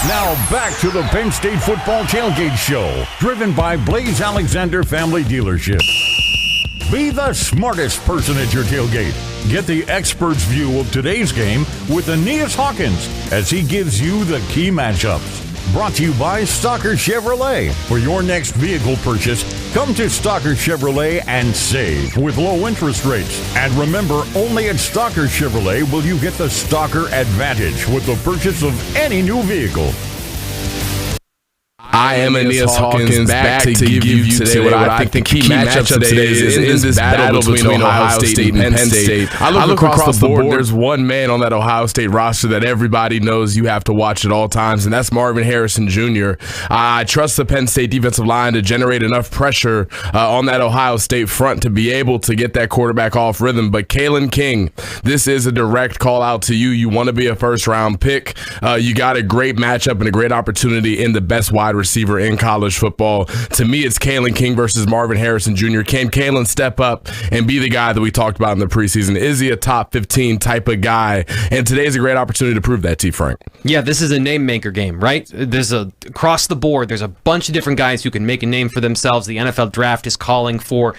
[SPEAKER 14] Now back to the Penn State Football Tailgate Show, driven by Blaze Alexander Family Dealership. Be the smartest person at your tailgate. Get the expert's view of today's game with Aeneas Hawkins as he gives you the key matchups. Brought to you by Stalker Chevrolet. For your next vehicle purchase, come to Stalker Chevrolet and save with low interest rates. And remember, only at Stalker Chevrolet will you get the Stalker Advantage with the purchase of any new vehicle.
[SPEAKER 3] I am Aeneas Hawkins, back to give you today what I think the key matchup today is in this battle between Ohio State and Penn State. I look across the board, there's one man on that Ohio State roster that everybody knows you have to watch at all times, and that's Marvin Harrison Jr. I trust the Penn State defensive line to generate enough pressure on that Ohio State front to be able to get that quarterback off rhythm. But Kalen King, this is a direct call out to you. You want to be a first-round pick. You got a great matchup and a great opportunity in the best wide receiver in college football. To me, it's Kalen King versus Marvin Harrison Jr. Can Kalen step up and be the guy that we talked about in the preseason? Is he a top 15 type of guy? And today's a great opportunity to prove that, T. Frank.
[SPEAKER 1] Yeah, this is a name maker game, right? There's across the board, there's a bunch of different guys who can make a name for themselves. The NFL draft is calling for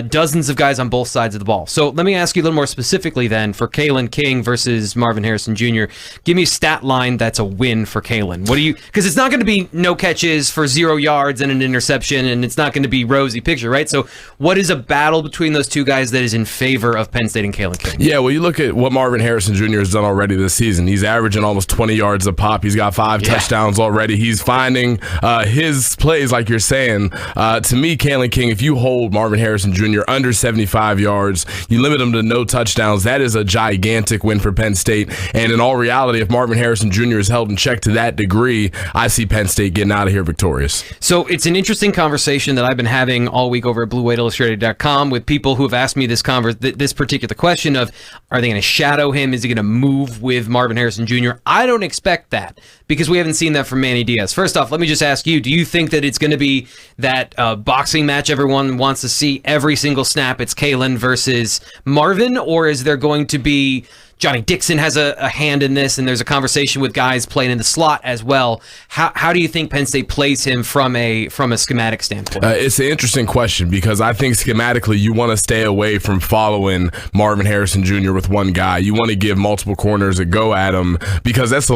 [SPEAKER 1] dozens of guys on both sides of the ball. So let me ask you a little more specifically then for Kalen King versus Marvin Harrison Jr. Give me a stat line that's a win for Kalen. What do you? Because it's not going to be no catches for 0 yards and an interception, and it's not going to be rosy picture, right? So what is a battle between those two guys that is in favor of Penn State and Kalen King?
[SPEAKER 3] Yeah, well, you look at what Marvin Harrison Jr. has done already this season. He's averaging almost 20 yards a pop. He's got 5 touchdowns already. He's finding his plays, like you're saying. To me, Kalen King, if you hold Marvin Harrison Jr. under 75 yards, you limit him to no touchdowns, that is a gigantic win for Penn State. And in all reality, if Marvin Harrison Jr. is held in check to that degree, I see Penn State getting out of here victorious.
[SPEAKER 1] So it's an interesting conversation that I've been having all week over at BlueWhiteIllustrated.com with people who have asked me this particular question of, are they going to shadow him? Is he going to move with Marvin Harrison Jr.? I don't expect that because we haven't seen that from Manny Diaz. First off, let me just ask you, do you think that it's going to be that boxing match everyone wants to see every single snap? It's Kalen versus Marvin, or is there going to be Johnny Dixon has a hand in this, and there's a conversation with guys playing in the slot as well. How do you think Penn State plays him from a schematic standpoint?
[SPEAKER 3] It's an interesting question because I think schematically you want to stay away from following Marvin Harrison Jr. with one guy. You want to give multiple corners a go at him because that's a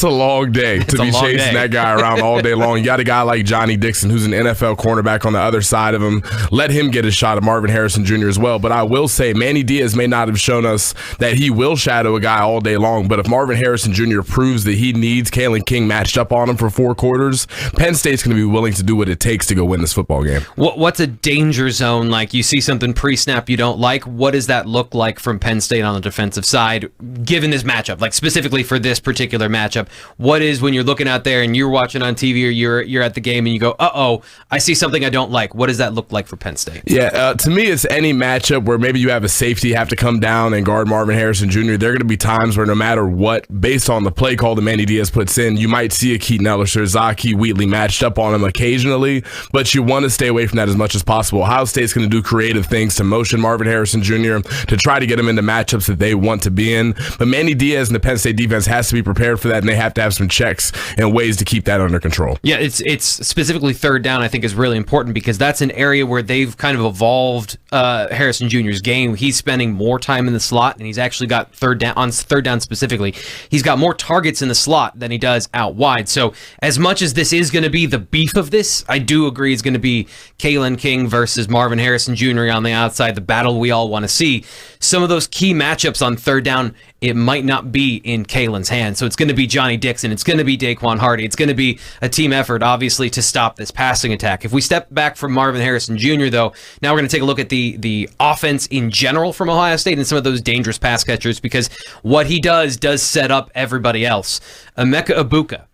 [SPEAKER 3] long day to be chasing that guy around all day long. You got a guy like Johnny Dixon who's an NFL cornerback on the other side of him. Let him get a shot at Marvin Harrison Jr. as well. But I will say Manny Diaz may not have shown us that he will shadow a guy all day long, but if Marvin Harrison Jr. proves that he needs Kalen King matched up on him for 4 quarters, Penn State's going to be willing to do what it takes to go win this football game.
[SPEAKER 1] What's a danger zone? Like you see something pre-snap you don't like, what does that look like from Penn State on the defensive side given this matchup? Like specifically for this particular matchup, what is when you're looking out there and you're watching on TV or you're at the game and you go, uh-oh, I see something I don't like. What does that look like for Penn State?
[SPEAKER 3] Yeah, to me it's any matchup where maybe you have a safety have to come down and guard Marvin Harrison Jr. There are going to be times where no matter what, based on the play call that Manny Diaz puts in, you might see a Keaton Ellis or Zaki Wheatley matched up on him occasionally, but you want to stay away from that as much as possible. Ohio State's going to do creative things to motion Marvin Harrison Jr. to try to get him into matchups that they want to be in, but Manny Diaz and the Penn State defense has to be prepared for that, and they have to have some checks and ways to keep that under control.
[SPEAKER 1] Yeah, it's specifically third down I think is really important because that's an area where they've kind of evolved Harrison Jr.'s game. He's spending more time in the slot, and he's actually got third down specifically, he's got more targets in the slot than he does out wide. So as much as this is going to be the beef of this, I do agree it's going to be Kalen King versus Marvin Harrison Jr. on the outside, the battle we all want to see. Some of those key matchups on third down, it might not be in Kalen's hands. So it's going to be Johnny Dixon. It's going to be Daquan Hardy. It's going to be a team effort, obviously, to stop this passing attack. If we step back from Marvin Harrison Jr., though, now we're going to take a look at the offense in general from Ohio State and some of those dangerous pass catchers because what he does set up everybody else. Emeka Egbuka.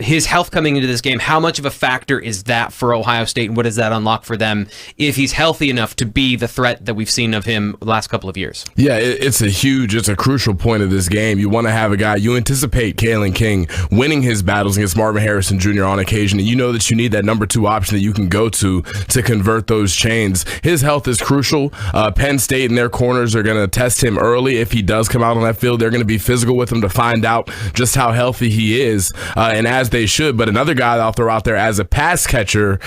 [SPEAKER 1] his health coming into this game, how much of a factor is that for Ohio State, and what does that unlock for them if he's healthy enough to be the threat that we've seen of him the last couple of years?
[SPEAKER 3] Yeah, it's a crucial point of this game. You want to have a guy, you anticipate Kalen King winning his battles against Marvin Harrison Jr. on occasion, and you know that you need that number 2 option that you can go to convert those chains. His health is crucial. Penn State and their corners are going to test him early. If he does come out on that field, they're going to be physical with him to find out just how healthy he is, and as they should. But another guy that I'll throw out there as a pass catcher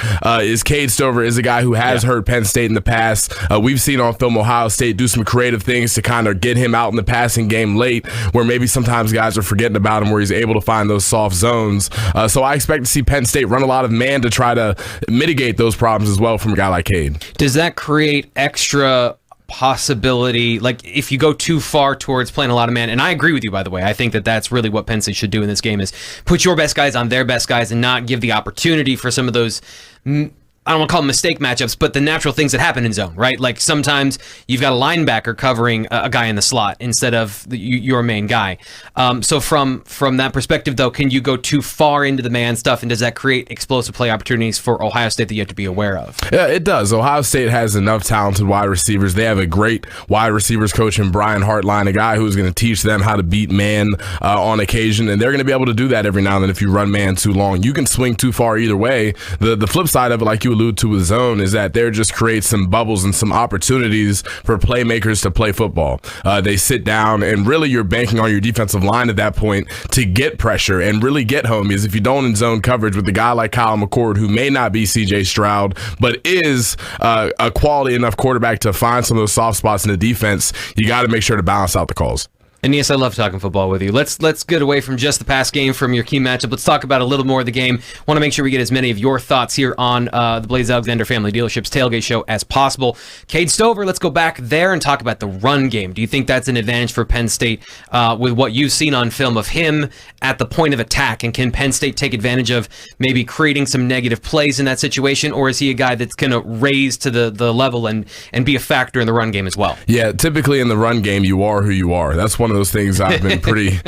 [SPEAKER 3] is Cade Stover, is a guy who has hurt Penn State in the past. We've seen on film Ohio State do some creative things to kind of get him out in the passing game late, where maybe sometimes guys are forgetting about him, where he's able to find those soft zones. So I expect to see Penn State run a lot of man to try to mitigate those problems as well from a guy like Cade.
[SPEAKER 1] Does that create extra possibility, like if you go too far towards playing a lot of man? And I agree with you, by the way. I think that that's really what Penn State should do in this game, is put your best guys on their best guys and not give the opportunity for some of those, I don't want to call them mistake matchups, but the natural things that happen in zone, right? Like sometimes you've got a linebacker covering a guy in the slot instead of your main guy. So from that perspective, though, can you go too far into the man stuff, and does that create explosive play opportunities for Ohio State that you have to be aware of?
[SPEAKER 3] Yeah, it does. Ohio State has enough talented wide receivers. They have a great wide receivers coach in Brian Hartline, a guy who's going to teach them how to beat man on occasion, and they're going to be able to do that every now and then if you run man too long. You can swing too far either way. The flip side of it, like you allude to with zone, is that there just creates some bubbles and some opportunities for playmakers to play football. They sit down, and really you're banking on your defensive line at that point to get pressure and really get home, because if you don't in zone coverage with a guy like Kyle McCord, who may not be CJ Stroud, but is a quality enough quarterback to find some of those soft spots in the defense, you got to make sure to balance out the calls.
[SPEAKER 1] And yes, I love talking football with you. Let's get away from just the past game, from your key matchup. Let's talk about a little more of the game. Want to make sure we get as many of your thoughts here on the Blaze Alexander Family Dealerships Tailgate Show as possible. Cade Stover, let's go back there and talk about the run game. Do you think that's an advantage for Penn State with what you've seen on film of him at the point of attack? And can Penn State take advantage of maybe creating some negative plays in that situation, or is he a guy that's going to raise to the level and be a factor in the run game as well?
[SPEAKER 3] Yeah, typically in the run game, you are who you are. That's one of those things I've been pretty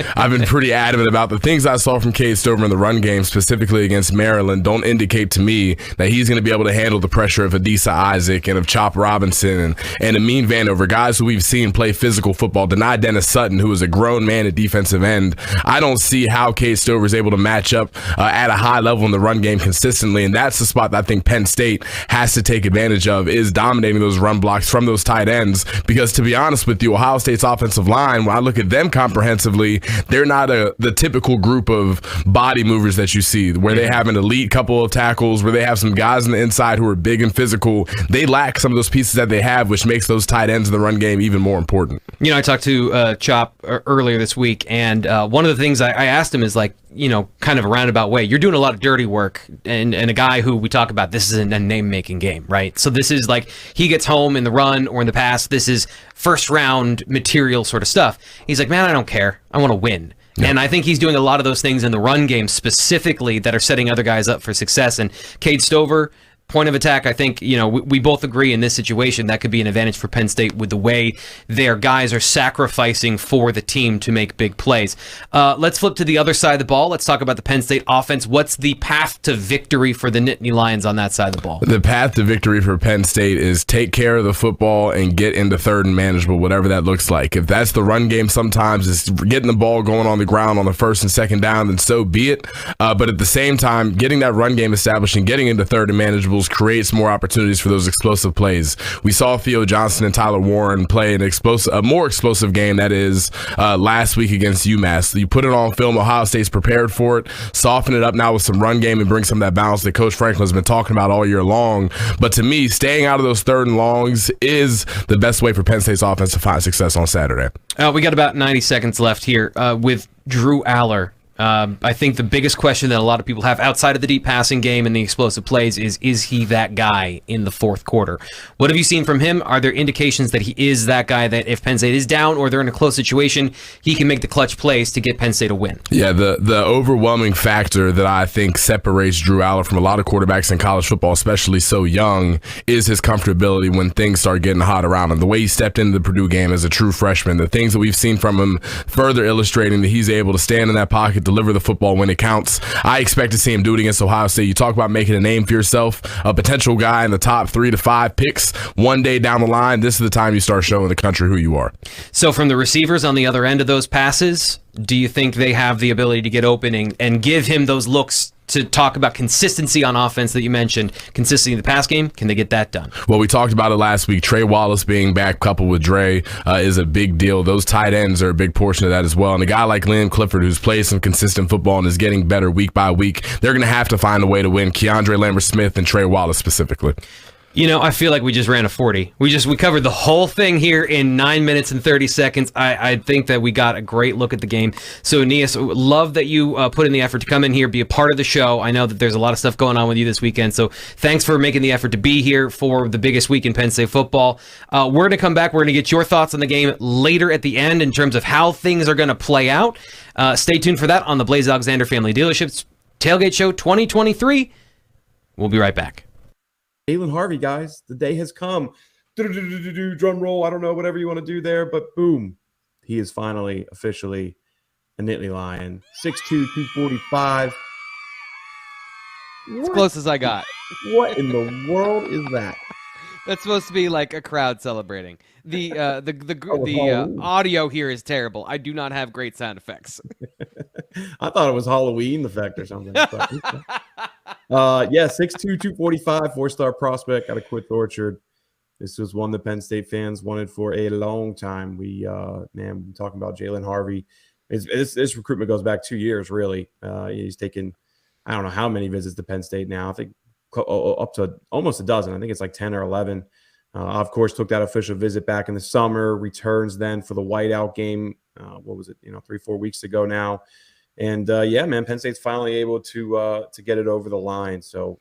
[SPEAKER 3] adamant about. The things I saw from Cade Stover in the run game, specifically against Maryland, don't indicate to me that he's going to be able to handle the pressure of Adisa Isaac and of Chop Robinson and Amin Vanover, guys who we've seen play physical football. Deny Dennis Sutton, who is a grown man at defensive end. I don't see how Cade Stover is able to match up at a high level in the run game consistently, and that's the spot that I think Penn State has to take advantage of, is dominating those run blocks from those tight ends. Because to be honest with you, Ohio State's offensive line, when I look at them comprehensively, they're not the typical group of body movers that you see, where they have an elite couple of tackles, where they have some guys on the inside who are big and physical. They lack some of those pieces that they have, which makes those tight ends in the run game even more important.
[SPEAKER 1] You know, I talked to Chop earlier this week, and one of the things I asked him is, like, you know, kind of a roundabout way, you're doing a lot of dirty work, and a guy who we talk about, this is a name-making game, right? So this is like, he gets home in the run or in the pass, this is first-round material sort of stuff. He's like, man, I don't care. I want to win. Yeah. And I think he's doing a lot of those things in the run game specifically that are setting other guys up for success. And Cade Stover, point of attack, I think, you know, we both agree in this situation that could be an advantage for Penn State with the way their guys are sacrificing for the team to make big plays. Let's flip to the other side of the ball. Let's talk about the Penn State offense. What's the path to victory for the Nittany Lions on that side of the ball?
[SPEAKER 3] The path to victory for Penn State is take care of the football and get into third and manageable, whatever that looks like. If that's the run game, sometimes it's getting the ball going on the ground on the first and second down, then so be it. But at the same time, getting that run game established and getting into third and manageable creates more opportunities for those explosive plays. We saw Theo Johnson and Tyler Warren play a more explosive game, that is, last week against UMass. You put it on film, Ohio State's prepared for it, soften it up now with some run game and bring some of that balance that Coach Franklin's been talking about all year long. But to me, staying out of those third and longs is the best way for Penn State's offense to find success on Saturday.
[SPEAKER 1] We got about 90 seconds left here with Drew Aller. I think the biggest question that a lot of people have outside of the deep passing game and the explosive plays is he that guy in the fourth quarter? What have you seen from him? Are there indications that he is that guy, that if Penn State is down or they're in a close situation, he can make the clutch plays to get Penn State a win?
[SPEAKER 3] Yeah, the overwhelming factor that I think separates Drew Aller from a lot of quarterbacks in college football, especially so young, is his comfortability when things start getting hot around him. The way he stepped into the Purdue game as a true freshman, the things that we've seen from him further illustrating that he's able to stand in that pocket, deliver the football when it counts. I expect to see him do it against Ohio State. You talk about making a name for yourself, a potential guy in the top 3 to 5 picks one day down the line. This is the time you start showing the country who you are.
[SPEAKER 4] So from the receivers on the other end of those passes, do you think they have the ability to get open and give him those looks to talk about consistency on offense that you mentioned, consistency in the pass game? Can they get that done?
[SPEAKER 3] Well, we talked about it last week. Trey Wallace being back coupled with Dre is a big deal. Those tight ends are a big portion of that as well. And a guy like Liam Clifford, who's played some consistent football and is getting better week by week, they're going to have to find a way to win. Keandre Lambert-Smith and Trey Wallace specifically.
[SPEAKER 4] You know, I feel like we just ran a 40. We covered the whole thing here in 9 minutes and 30 seconds. I think that we got a great look at the game. So, Aeneas, love that you put in the effort to come in here, be a part of the show. I know that there's a lot of stuff going on with you this weekend, so thanks for making the effort to be here for the biggest week in Penn State football. We're going to come back. We're going to get your thoughts on the game later at the end in terms of how things are going to play out. Stay tuned for that on the Blaise Alexander Family Dealerships Tailgate Show 2023. We'll be right back.
[SPEAKER 15] Jalen Harvey, guys, the day has come. Drum roll, I don't know, whatever you want to do there, but boom, he is finally officially a Nittany Lion. 6'2", 245.
[SPEAKER 4] As close as I got.
[SPEAKER 15] What in the world is that?
[SPEAKER 4] That's supposed to be like a crowd celebrating. The audio here is terrible. I do not have great sound effects.
[SPEAKER 15] I thought it was Halloween effect or something. Yeah, 6'2", 245, 4-star prospect out of Quit Orchard. This was one the Penn State fans wanted for a long time. We've been talking about Jalen Harvey. This recruitment goes back 2 years, really. He's taken, I don't know how many visits to Penn State now. I think up to almost a dozen. I think it's like 10 or 11. Of course, took that official visit back in the summer, returns then for the whiteout game. 3-4 weeks ago now. And Penn State's finally able to get it over the line. So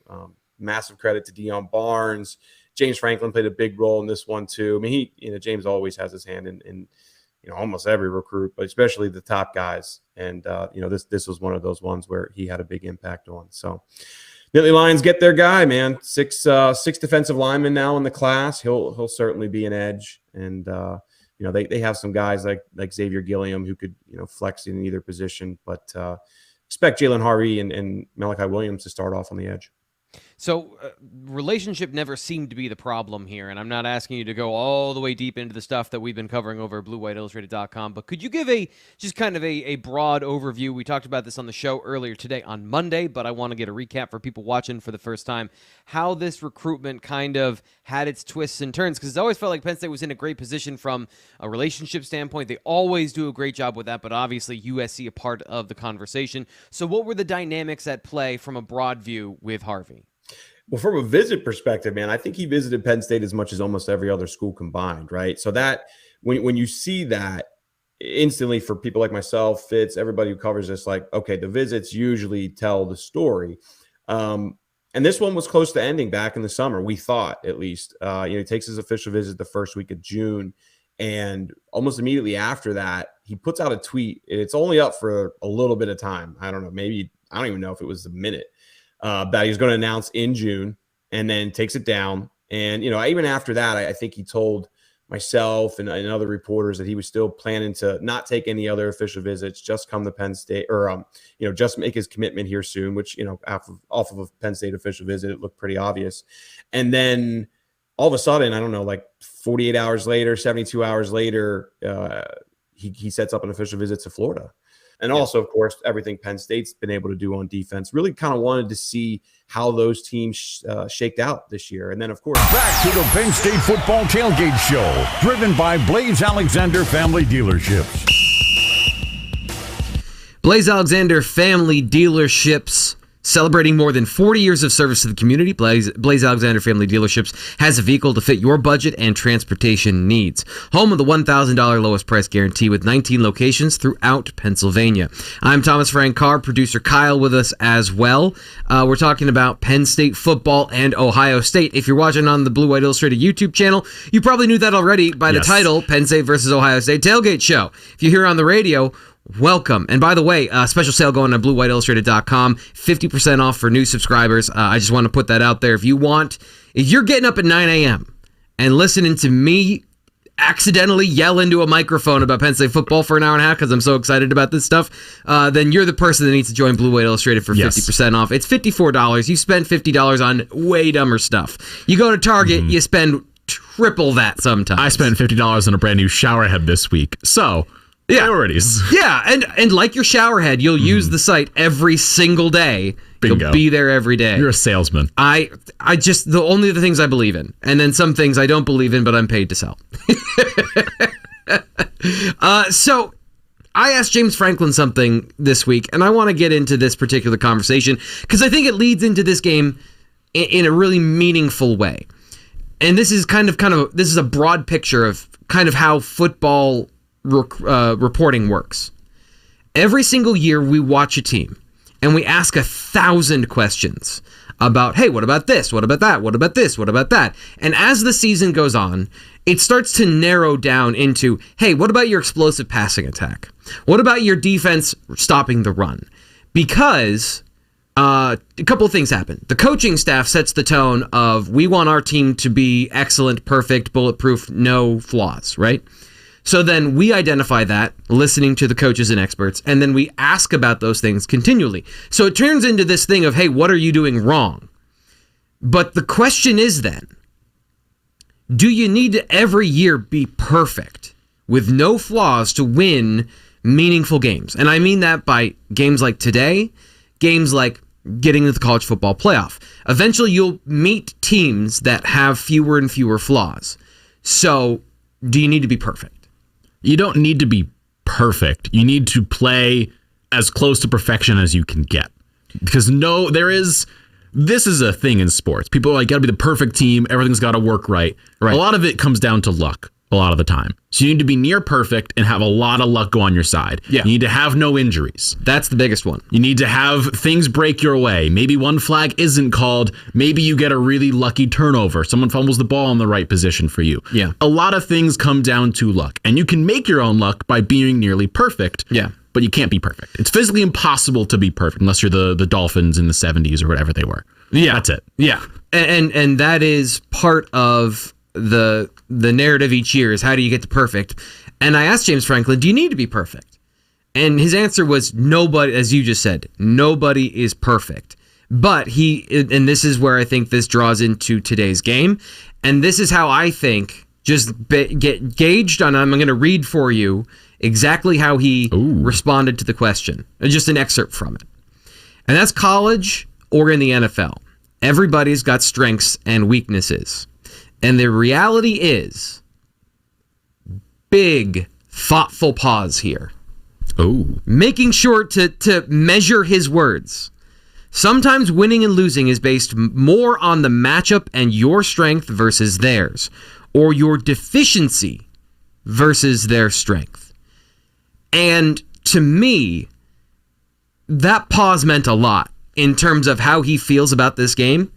[SPEAKER 15] massive credit to Deion Barnes. James Franklin played a big role in this one too. I mean, James always has his hand in almost every recruit, but especially the top guys. And this was one of those ones where he had a big impact on. So Nittany Lions get their guy, man. Six defensive linemen now in the class. He'll certainly be an edge. And they have some guys like Xavier Gilliam who could flex in either position, but expect Jalen Harvey and Malachi Williams to start off on the edge.
[SPEAKER 4] So relationship never seemed to be the problem here, and I'm not asking you to go all the way deep into the stuff that we've been covering over at BlueWhiteIllustrated.com, but could you give a broad overview? We talked about this on the show earlier today on Monday, but I want to get a recap for people watching for the first time, how this recruitment kind of had its twists and turns, because it always felt like Penn State was in a great position from a relationship standpoint. They always do a great job with that, but obviously USC a part of the conversation. So what were the dynamics at play from a broad view with Harvey?
[SPEAKER 15] Well, from a visit perspective, man, I think he visited Penn State as much as almost every other school combined, right? So that when you see that, instantly for people like myself, Fitz, everybody who covers this, like, okay, the visits usually tell the story. And this one was close to ending back in the summer, we thought, at least. He takes his official visit the first week of June, and almost immediately after that, he puts out a tweet. It's only up for a little bit of time. I don't know, maybe, I don't even know if it was a minute. That he's going to announce in June, and then takes it down. And, even after that, I think he told myself and other reporters that he was still planning to not take any other official visits, just come to Penn State, or, just make his commitment here soon, which, off of a Penn State official visit, it looked pretty obvious. And then all of a sudden, I don't know, like 48 hours later, 72 hours later, he sets up an official visit to Florida. And also, of course, everything Penn State's been able to do on defense. Really kind of wanted to see how those teams shaked out this year. And then, of course,
[SPEAKER 14] back to the Penn State Football Tailgate Show, driven by Blaise Alexander Family Dealerships.
[SPEAKER 1] Blaise Alexander Family Dealerships, celebrating more than 40 years of service to the community. Blaise Alexander Family Dealerships has a vehicle to fit your budget and transportation needs. Home of the $1,000 lowest price guarantee with 19 locations throughout Pennsylvania. I'm Thomas Frank Carr, producer Kyle with us as well. We're talking about Penn State football and Ohio State. If you're watching on the Blue White Illustrated YouTube channel, you probably knew that already by the title, Penn State versus Ohio State Tailgate Show. If you hear on the radio, welcome. And by the way, special sale going on BlueWhiteIllustrated.com, 50% off for new subscribers. I just want to put that out there. If you're getting up at 9 a.m. and listening to me accidentally yell into a microphone about Penn State football for an hour and a half because I'm so excited about this stuff, then you're the person that needs to join Blue Whale Illustrated for 50% off. It's $54. You spend $50 on way dumber stuff. You go to Target, you spend triple that sometimes.
[SPEAKER 2] I spent $50 on a brand new shower head this week. So, priorities.
[SPEAKER 1] Yeah, and like your shower head, you'll use the site every single day.
[SPEAKER 2] Bingo.
[SPEAKER 1] You'll be there every day.
[SPEAKER 2] You're a salesman.
[SPEAKER 1] I just, the only the things I believe in, and then some things I don't believe in, but I'm paid to sell. So I asked James Franklin something this week, and I want to get into this particular conversation because I think it leads into this game in a really meaningful way. And this is kind of this is a broad picture of kind of how football reporting works. Every single year we watch a team and we ask 1,000 questions about, hey, what about this? What about that? What about this? What about that? And as the season goes on, it starts to narrow down into, hey, what about your explosive passing attack? What about your defense stopping the run? Because a couple of things happen. The coaching staff sets the tone of, we want our team to be excellent, perfect, bulletproof, no flaws, right? So then we identify that, listening to the coaches and experts, and then we ask about those things continually. So it turns into this thing of, hey, what are you doing wrong? But the question is then, do you need to every year be perfect with no flaws to win meaningful games? And I mean that by games like today, games like getting to the college football playoff. Eventually you'll meet teams that have fewer and fewer flaws. So do you need to be perfect?
[SPEAKER 2] You don't need to be perfect. You need to play as close to perfection as you can get. Because this is a thing in sports. People are like, got to be the perfect team. Everything's got to work right. A lot of it comes down to luck a lot of the time. So you need to be near perfect and have a lot of luck go on your side. Yeah. You need to have no injuries.
[SPEAKER 1] That's the biggest one.
[SPEAKER 2] You need to have things break your way. Maybe one flag isn't called. Maybe you get a really lucky turnover. Someone fumbles the ball in the right position for you.
[SPEAKER 1] Yeah.
[SPEAKER 2] A lot of things come down to luck. And you can make your own luck by being nearly perfect.
[SPEAKER 1] Yeah.
[SPEAKER 2] But you can't be perfect. It's physically impossible to be perfect unless you're the Dolphins in the 70s or whatever they were.
[SPEAKER 1] Yeah.
[SPEAKER 2] That's it.
[SPEAKER 1] Yeah. And that is part of the narrative each year is, how do you get to perfect? And I asked James Franklin, do you need to be perfect? And his answer was, nobody, as you just said, nobody is perfect. But and this is where I think this draws into today's game. And this is how I think, just get gauged on, I'm going to read for you exactly how he responded to the question. Just an excerpt from it. And that's college or in the NFL. Everybody's got strengths and weaknesses. And the reality is, big, thoughtful pause here. Making sure to measure his words. Sometimes winning and losing is based more on the matchup and your strength versus theirs, or your deficiency versus their strength. And to me, that pause meant a lot in terms of how he feels about this game.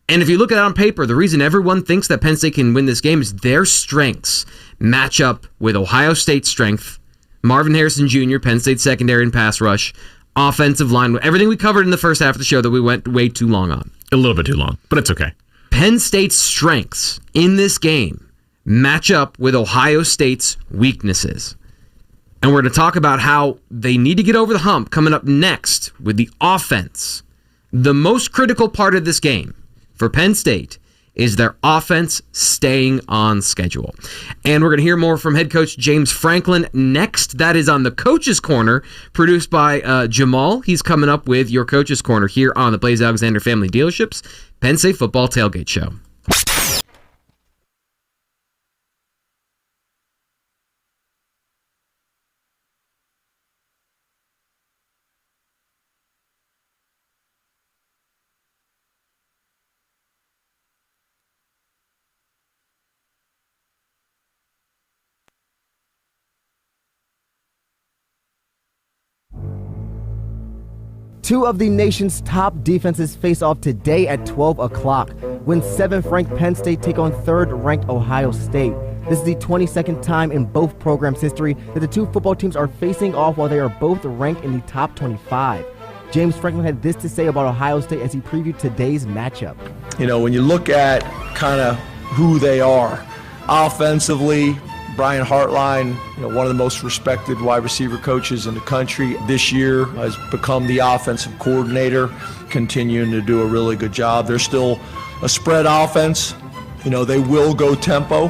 [SPEAKER 1] And if you look at it on paper, the reason everyone thinks that Penn State can win this game is their strengths match up with Ohio State's strength, Marvin Harrison Jr., Penn State secondary and pass rush, offensive line, everything we covered in the first half of the show that we went way too long on.
[SPEAKER 2] A little bit too long, but it's okay.
[SPEAKER 1] Penn State's strengths in this game match up with Ohio State's weaknesses. And we're going to talk about how they need to get over the hump coming up next with the offense. The most critical part of this game for Penn State is their offense staying on schedule. And we're going to hear more from head coach James Franklin next. That is on the Coach's Corner, produced by Jamal. He's coming up with your Coach's Corner here on the Blaise Alexander Family Dealerships Penn State Football Tailgate Show.
[SPEAKER 16] Two of the nation's top defenses face off today at 12 o'clock when 7th-ranked Penn State take on 3rd-ranked Ohio State. This is the 22nd time in both programs' history that the two football teams are facing off while they are both ranked in the top 25. James Franklin had this to say about Ohio State as he previewed today's matchup.
[SPEAKER 8] You know, when you look at kind of who they are, Offensively, Brian Hartline, one of the most respected wide receiver coaches in the country this year, has become the offensive coordinator, continuing to do a really good job. They're still a spread offense. They will go tempo,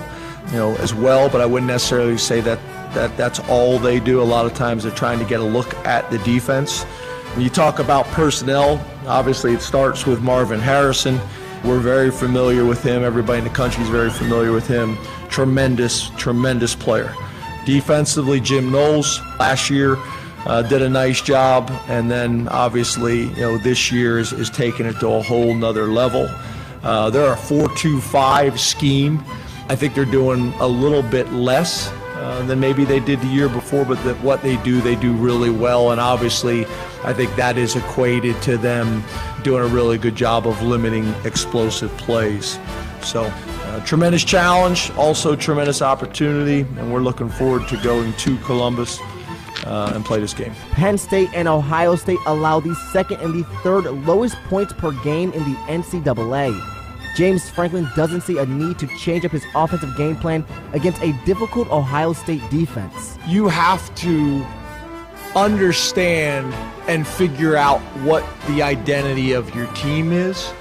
[SPEAKER 8] as well, but I wouldn't necessarily say that's all they do. A lot of times they're trying to get a look at the defense. When you talk about personnel, obviously it starts with Marvin Harrison. We're very familiar with him. Everybody in the country is very familiar with him. Tremendous player. Defensively, Jim Knowles last year did a nice job, and then obviously, this year is taking it to a whole nother level. They're a 4-2-5 scheme. I think they're doing a little bit less than maybe they did the year before, but what they do really well, and obviously I think that is equated to them doing a really good job of limiting explosive plays. So tremendous challenge, also tremendous opportunity, and we're looking forward to going to Columbus and play this game.
[SPEAKER 16] Penn State and Ohio State allow the second and the third lowest points per game in the NCAA. James Franklin doesn't see a need to change up his offensive game plan against a difficult Ohio State defense.
[SPEAKER 8] You have to understand and figure out what the identity of your team is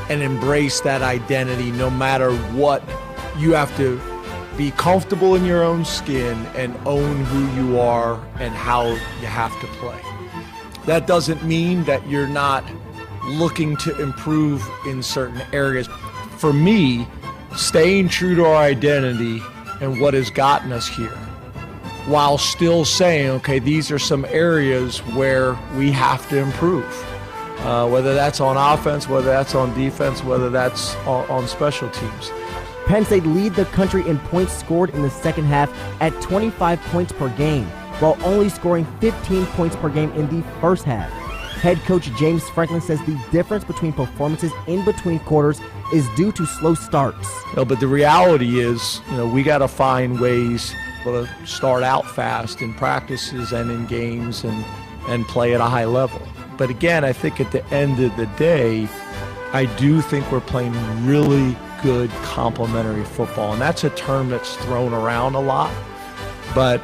[SPEAKER 8] and embrace that identity no matter what. You have to be comfortable in your own skin and own who you are and how you have to play. That doesn't mean that you're not looking to improve in certain areas. For me, staying true to our identity and what has gotten us here, while still saying, okay, these are some areas where we have to improve, whether that's on offense, whether that's on defense, whether that's on special teams.
[SPEAKER 16] Penn State lead the country in points scored in the second half at 25 points per game, while only scoring 15 points per game in the first half. Head coach James Franklin says the difference between performances in between quarters is due to slow starts.
[SPEAKER 8] No, but the reality is, we got to find ways to start out fast in practices and in games and play at a high level. But again, I think at the end of the day, I do think we're playing really good complementary football. And that's a term that's thrown around a lot. But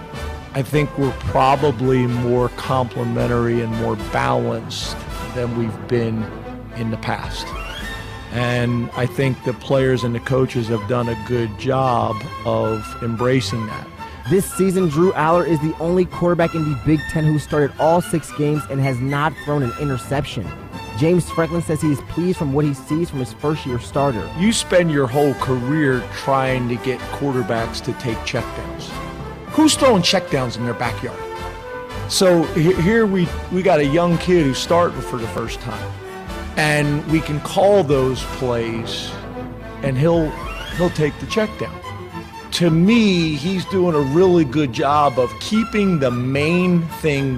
[SPEAKER 8] I think we're probably more complementary and more balanced than we've been in the past. And I think the players and the coaches have done a good job of embracing that.
[SPEAKER 16] This season, Drew Aller is the only quarterback in the Big Ten who started all 6 games and has not thrown an interception. James Franklin says he is pleased from what he sees from his first-year starter.
[SPEAKER 8] You spend your whole career trying to get quarterbacks to take checkdowns. Who's throwing checkdowns in their backyard? So here we got a young kid who's starting for the first time, and we can call those plays, and he'll take the checkdown. To me, he's doing a really good job of keeping the main thing,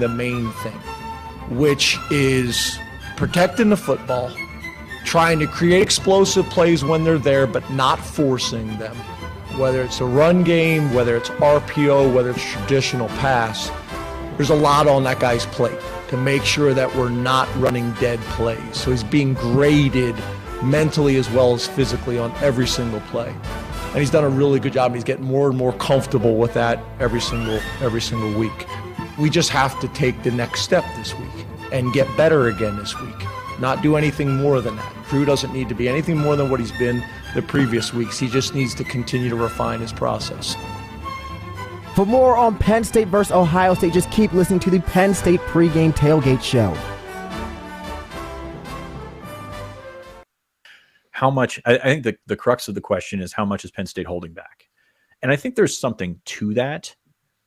[SPEAKER 8] which is protecting the football, trying to create explosive plays when they're there, but not forcing them. Whether it's a run game, whether it's RPO, whether it's traditional pass, there's a lot on that guy's plate to make sure that we're not running dead plays. So he's being graded mentally as well as physically on every single play. And he's done a really good job, and he's getting more and more comfortable with that every single week. We just have to take the next step this week and get better again this week. Not do anything more than that. Drew doesn't need to be anything more than what he's been the previous weeks. He just needs to continue to refine his process.
[SPEAKER 16] For more on Penn State versus Ohio State, just keep listening to the Penn State pregame tailgate show.
[SPEAKER 6] How much, I think the crux of the question is, how much is Penn State holding back? And I think there's something to that,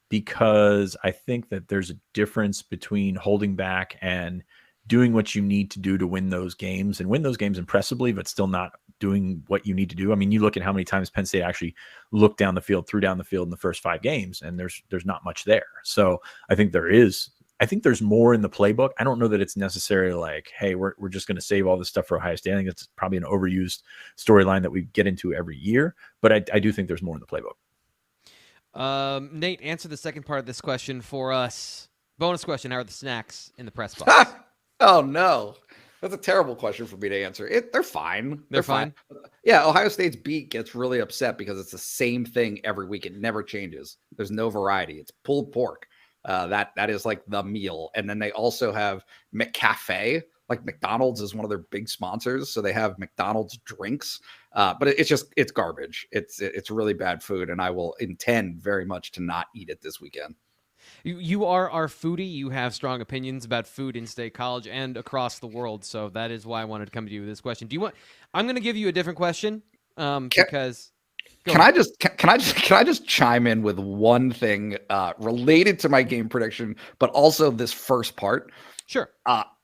[SPEAKER 6] because I think that there's a difference between holding back and doing what you need to do to win those games, and win those games impressively, but still not doing what you need to do. I mean, you look at how many times Penn State actually looked down the field, threw down the field in the first 5 games, and there's not much there. So I think there's more in the playbook. I don't know that it's necessarily like, hey, we're just going to save all this stuff for Ohio State. I think it's probably an overused storyline that we get into every year, but I do think there's more in the playbook.
[SPEAKER 4] Nate, answer the second part of this question for us. Bonus question: how are the snacks in the press box?
[SPEAKER 13] Oh no! That's a terrible question for me to answer. They're fine.
[SPEAKER 4] They're fine.
[SPEAKER 13] Yeah, Ohio State's beat gets really upset because it's the same thing every week. It never changes. There's no variety. It's pulled pork. That is like the meal. And then they also have McCafe. Like McDonald's is one of their big sponsors, so they have McDonald's drinks. But it's garbage. It's really bad food, and I will intend very much to not eat it this weekend.
[SPEAKER 4] You are our foodie. You have strong opinions about food in State College and across the world, so that is why I wanted to come to you with this question. I'm going to give you a different question because.
[SPEAKER 13] Can I just chime in with one thing related to my game prediction, but also this first part?
[SPEAKER 4] Sure.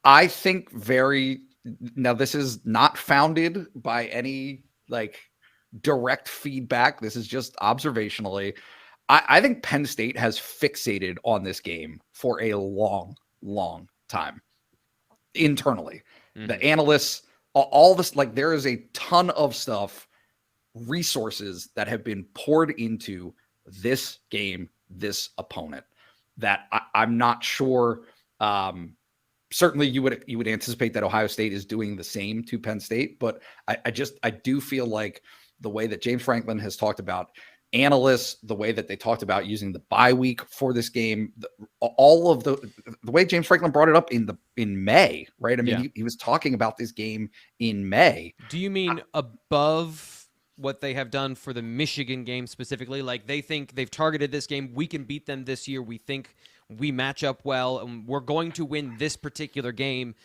[SPEAKER 13] I think now this is not founded by any like direct feedback. This is just observationally. I think Penn State has fixated on this game for a long, long time internally. Mm-hmm. The analysts, all this, like there is a ton of stuff, resources that have been poured into this game, this opponent that I'm not sure. Certainly you would anticipate that Ohio State is doing the same to Penn State, but I do feel like the way that James Franklin has talked about analysts, the way that they talked about using the bye week for this game, all of the way James Franklin brought it up in May, right? I mean, he was talking about this game in May.
[SPEAKER 4] Do you mean above what they have done for the Michigan game specifically? Like they think they've targeted this game. We can beat them this year. We think we match up well, and we're going to win this particular game.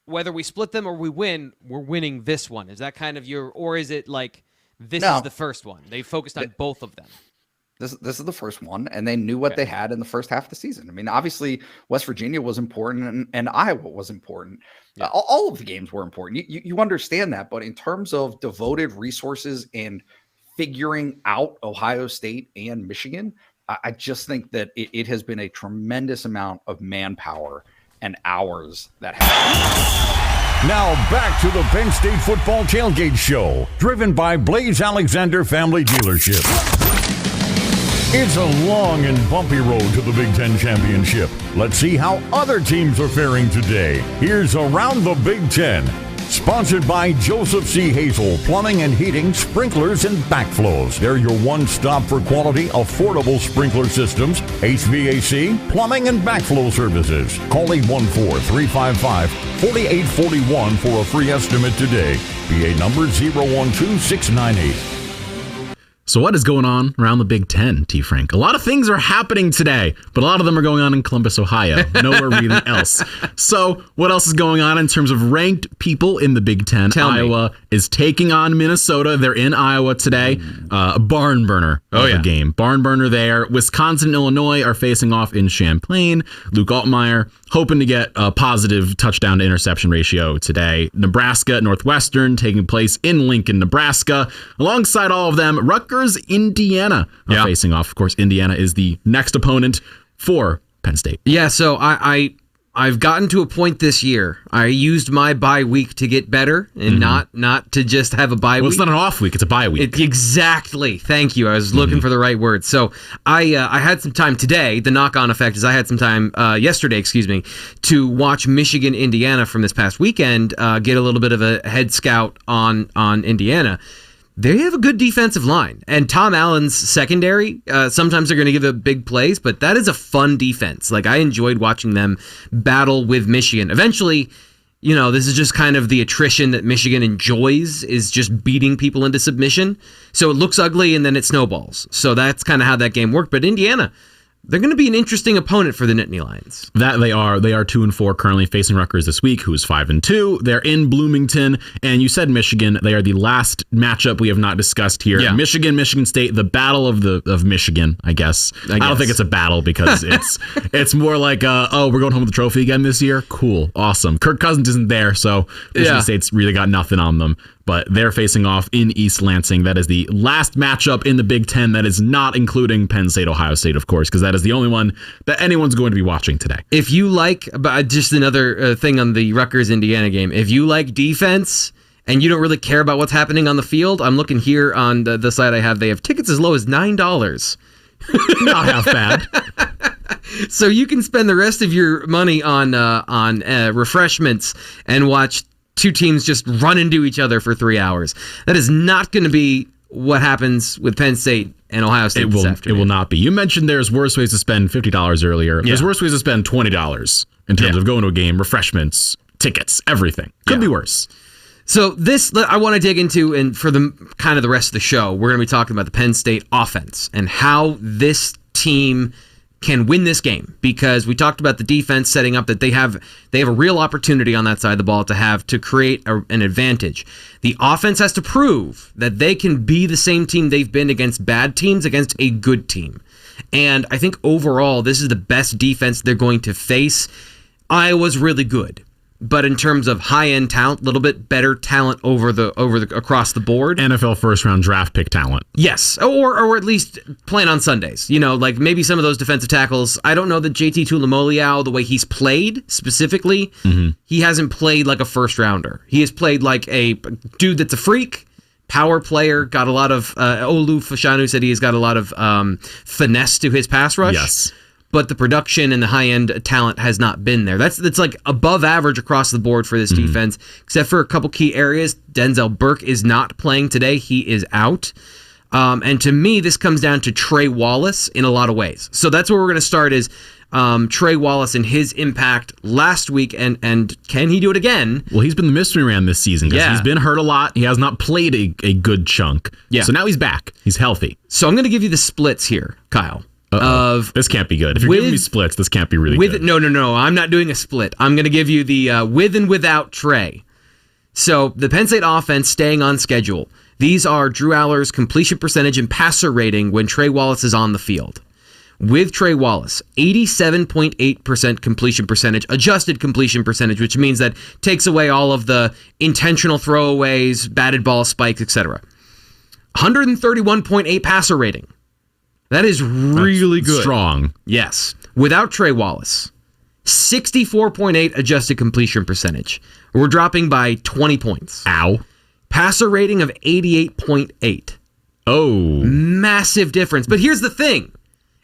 [SPEAKER 4] Whether we split them or we win, we're winning this one. Is that kind of or is it like this is the first one? They focused on both of them.
[SPEAKER 13] This is the first one, and they knew what they had in the first half of the season. I mean, obviously, West Virginia was important, and Iowa was important. Yeah. All of the games were important. You understand that, but in terms of devoted resources and figuring out Ohio State and Michigan, I just think that it has been a tremendous amount of manpower and hours that have.
[SPEAKER 14] Now back to the Penn State Football Tailgate Show, driven by Blaze Alexander Family Dealership. It's a long and bumpy road to the Big Ten Championship. Let's see how other teams are faring today. Here's Around the Big Ten, sponsored by Joseph C. Hazel Plumbing and Heating, Sprinklers and Backflows. They're your one-stop for quality, affordable sprinkler systems, HVAC, plumbing, and backflow services. Call 814-355-4841 for a free estimate today. PA number 012698.
[SPEAKER 2] So what is going on around the Big Ten, T. Frank? A lot of things are happening today, but a lot of them are going on in Columbus, Ohio. Nowhere really else. So what else is going on in terms of ranked people in the Big Ten? Iowa is taking on Minnesota. They're in Iowa today. A barn burner of a game. Barn burner there. Wisconsin and Illinois are facing off in Champaign. Luke Altmaier hoping to get a positive touchdown to interception ratio today. Nebraska, Northwestern taking place in Lincoln, Nebraska. Alongside all of them, Rutgers, Indiana are facing off. Of course, Indiana is the next opponent for Penn State.
[SPEAKER 1] Yeah, so I've gotten to a point this year. I used my bye week to get better and not to just have a bye week.
[SPEAKER 2] Well, it's not an off week, it's a bye week.
[SPEAKER 1] Exactly. Thank you. I was looking for the right word. So I had some time today. The knock-on effect is I had some time yesterday, to watch Michigan, Indiana from this past weekend, get a little bit of a head scout on Indiana. They have a good defensive line, and Tom Allen's secondary, sometimes they're going to give up big plays, but that is a fun defense. Like, I enjoyed watching them battle with Michigan. Eventually, this is just kind of the attrition that Michigan enjoys, is just beating people into submission. So it looks ugly, and then it snowballs. So that's kind of how that game worked. But Indiana, they're going to be an interesting opponent for the Nittany Lions.
[SPEAKER 2] That they are. They are 2-4 currently, facing Rutgers this week, who is 5-2. They're in Bloomington, and you said Michigan. They are the last matchup we have not discussed here. Yeah. Michigan State, the battle of Michigan. I guess. I don't think it's a battle because it's more like we're going home with the trophy again this year. Cool, awesome. Kirk Cousins isn't there, so Michigan State's really got nothing on them. But they're facing off in East Lansing. That is the last matchup in the Big Ten that is not including Penn State, Ohio State, of course, because that is the only one that anyone's going to be watching today.
[SPEAKER 1] If you like, just another thing on the Rutgers-Indiana game, if you like defense and you don't really care about what's happening on the field, I'm looking here on the site I have. They have tickets as low as $9.
[SPEAKER 2] Not half bad.
[SPEAKER 1] So you can spend the rest of your money on refreshments and watch two teams just run into each other for 3 hours. That is not going to be what happens with Penn State and Ohio State this afternoon.
[SPEAKER 2] It will not be. You mentioned there's worse ways to spend $50 earlier. There's worse ways to spend $20 in terms of going to a game, refreshments, tickets, everything. Could be worse.
[SPEAKER 1] So this, I want to dig into, and for the kind of the rest of the show, we're going to be talking about the Penn State offense and how this team can win this game, because we talked about the defense setting up that they have a real opportunity on that side of the ball to create an advantage. The offense has to prove that they can be the same team they've been against bad teams, against a good team. And I think overall, this is the best defense they're going to face. Iowa's really good, but in terms of high-end talent, a little bit better talent across the board.
[SPEAKER 2] NFL first-round draft pick talent.
[SPEAKER 1] Yes, or at least playing on Sundays. Like maybe some of those defensive tackles. I don't know that JT Tuimoloau, the way he's played specifically, he hasn't played like a first-rounder. He has played like a dude that's a freak, power player, got a lot of... Olu Fashanu said he has got a lot of finesse to his pass rush.
[SPEAKER 2] Yes.
[SPEAKER 1] But the production and the high-end talent has not been there. That's like above average across the board for this defense, except for a couple key areas. Denzel Burke is not playing today. He is out. And to me, this comes down to Trey Wallace in a lot of ways. So that's where we're going to start is Trey Wallace and his impact last week, and can he do it again?
[SPEAKER 2] Well, he's been the mystery man this season because he's been hurt a lot. He has not played a good chunk.
[SPEAKER 1] Yeah.
[SPEAKER 2] So now he's back. He's healthy.
[SPEAKER 1] So I'm going to give you the splits here, Kyle.
[SPEAKER 2] This can't be good. If you're giving me splits, this can't be really good.
[SPEAKER 1] No. I'm not doing a split. I'm going to give you the with and without Trey. So the Penn State offense staying on schedule. These are Drew Aller's completion percentage and passer rating when Trey Wallace is on the field. With Trey Wallace, 87.8% completion percentage, adjusted completion percentage, which means that takes away all of the intentional throwaways, batted ball spikes, etc. 131.8 passer rating. That is really good.
[SPEAKER 2] Strong.
[SPEAKER 1] Yes. Without Trey Wallace, 64.8 adjusted completion percentage. We're dropping by 20 points.
[SPEAKER 2] Ow.
[SPEAKER 1] Passer rating of 88.8.
[SPEAKER 2] Oh.
[SPEAKER 1] Massive difference. But here's the thing.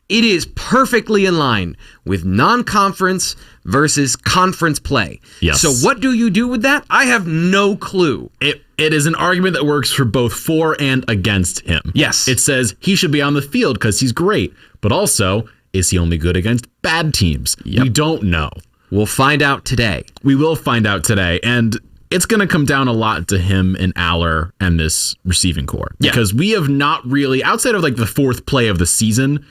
[SPEAKER 1] It is perfectly in line with non-conference versus conference play.
[SPEAKER 2] Yes.
[SPEAKER 1] So what do you do with that? I have no clue.
[SPEAKER 2] It is an argument that works for both for and against him.
[SPEAKER 1] Yes.
[SPEAKER 2] It says he should be on the field because he's great, but also, is he only good against bad teams?
[SPEAKER 1] Yep.
[SPEAKER 2] We don't know.
[SPEAKER 1] We'll find out today.
[SPEAKER 2] We will find out today, and it's going to come down a lot to him and Aller and this receiving core.
[SPEAKER 1] Yeah.
[SPEAKER 2] Because we have not really, outside of like the fourth play of the season,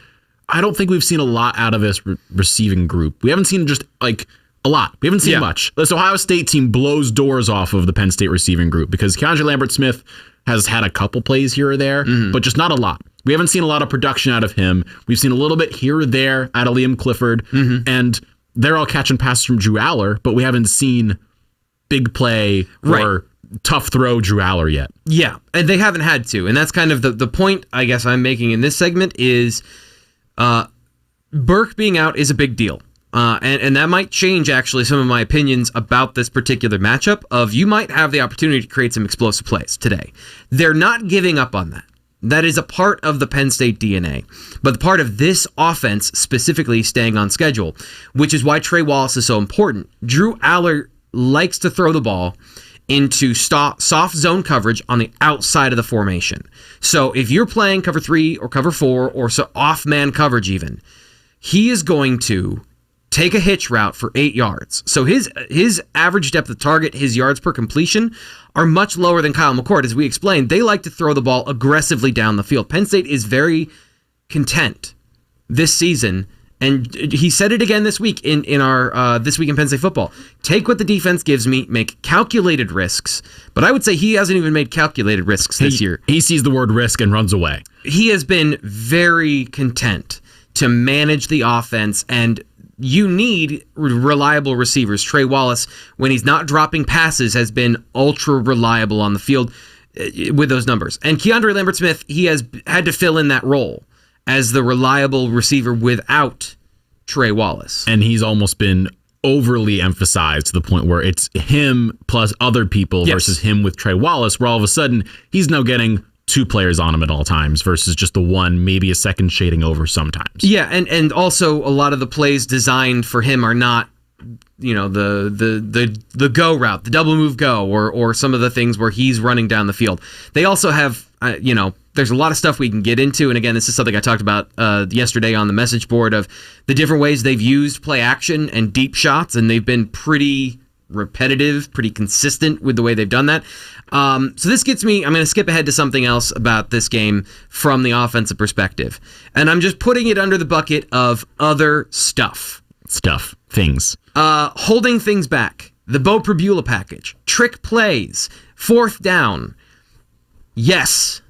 [SPEAKER 2] I don't think we've seen a lot out of this receiving group. We haven't seen just like a lot. We haven't seen much. This Ohio State team blows doors off of the Penn State receiving group because Keandre Lambert-Smith has had a couple plays here or there, but just not a lot. We haven't seen a lot of production out of him. We've seen a little bit here or there out of Liam Clifford, and they're all catching passes from Drew Aller, but we haven't seen big play or tough throw Drew Aller yet.
[SPEAKER 1] Yeah, and they haven't had to. And that's kind of the point I guess I'm making in this segment is Burke being out is a big deal. And that might change, actually, some of my opinions about this particular matchup of you might have the opportunity to create some explosive plays today. They're not giving up on that. That is a part of the Penn State DNA. But the part of this offense specifically staying on schedule, which is why Trey Wallace is so important. Drew Aller likes to throw the ball into soft zone coverage on the outside of the formation. So if you're playing cover 3 or cover 4 or so off man coverage even, he is going to take a hitch route for 8 yards. So his average depth of target, his yards per completion, are much lower than Kyle McCord. As we explained, they like to throw the ball aggressively down the field. Penn State is very content this season, and he said it again this week in our This Week in Penn State Football. Take what the defense gives me, make calculated risks. But I would say he hasn't even made calculated risks this year.
[SPEAKER 2] He sees the word risk and runs away.
[SPEAKER 1] He has been very content to manage the offense, and you need reliable receivers. Trey Wallace, when he's not dropping passes, has been ultra reliable on the field with those numbers. And Keandre Lambert-Smith, he has had to fill in that role as the reliable receiver without Trey Wallace.
[SPEAKER 2] And he's almost been overly emphasized to the point where it's him plus other people versus him with Trey Wallace, where all of a sudden he's now getting 2 players on him at all times versus just the one, maybe a second shading over sometimes.
[SPEAKER 1] Yeah, and also a lot of the plays designed for him are not the go route, the double move go, or some of the things where he's running down the field. They also have, there's a lot of stuff we can get into. And again, this is something I talked about yesterday on the message board of the different ways they've used play action and deep shots. And they've been pretty repetitive, pretty consistent with the way they've done that. So this gets me, I'm going to skip ahead to something else about this game from the offensive perspective. And I'm just putting it under the bucket of other stuff.
[SPEAKER 2] Things.
[SPEAKER 1] Holding things back. The Bo Prabula package. Trick plays. Fourth down. Yes.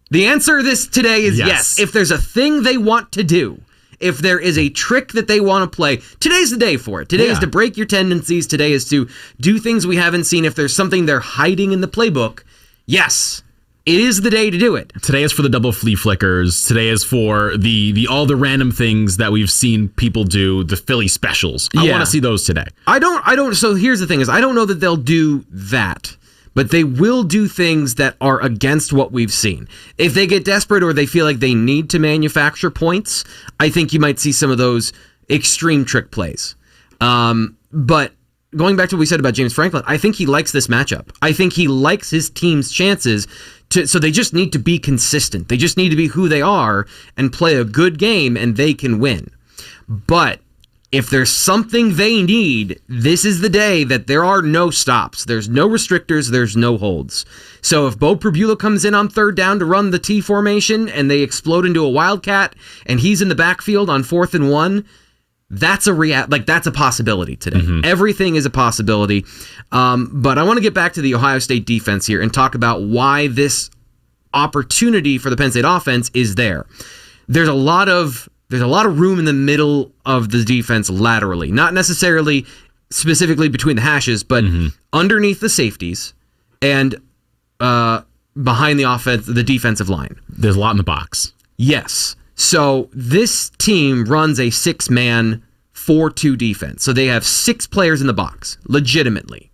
[SPEAKER 1] The answer to this today is yes. If there's a thing they want to do, if there is a trick that they want to play, today's the day for it. Today is to break your tendencies. Today is to do things we haven't seen. If there's something they're hiding in the playbook, yes, it is the day to do it.
[SPEAKER 2] Today is for the double flea flickers. Today is for the all the random things that we've seen people do, the Philly specials. I want to see those today.
[SPEAKER 1] I don't. So here's the thing is I don't know that they'll do that. But they will do things that are against what we've seen. If they get desperate or they feel like they need to manufacture points, I think you might see some of those extreme trick plays. But going back to what we said about James Franklin, I think he likes this matchup. I think he likes his team's chances. So they just need to be consistent. They just need to be who they are and play a good game, and they can win. But if there's something they need, this is the day that there are no stops. There's no restrictors. There's no holds. So if Bo Prabula comes in on third down to run the T formation and they explode into a wildcat and he's in the backfield on 4th and 1, that's a possibility today. Mm-hmm. Everything is a possibility. But I want to get back to the Ohio State defense here and talk about why this opportunity for the Penn State offense is there. There's a lot of room in the middle of the defense laterally, not necessarily specifically between the hashes, but underneath the safeties and behind the defensive line.
[SPEAKER 2] There's a lot in the box.
[SPEAKER 1] Yes. So this team runs a 6-man 4-2 defense. So they have 6 players in the box, legitimately.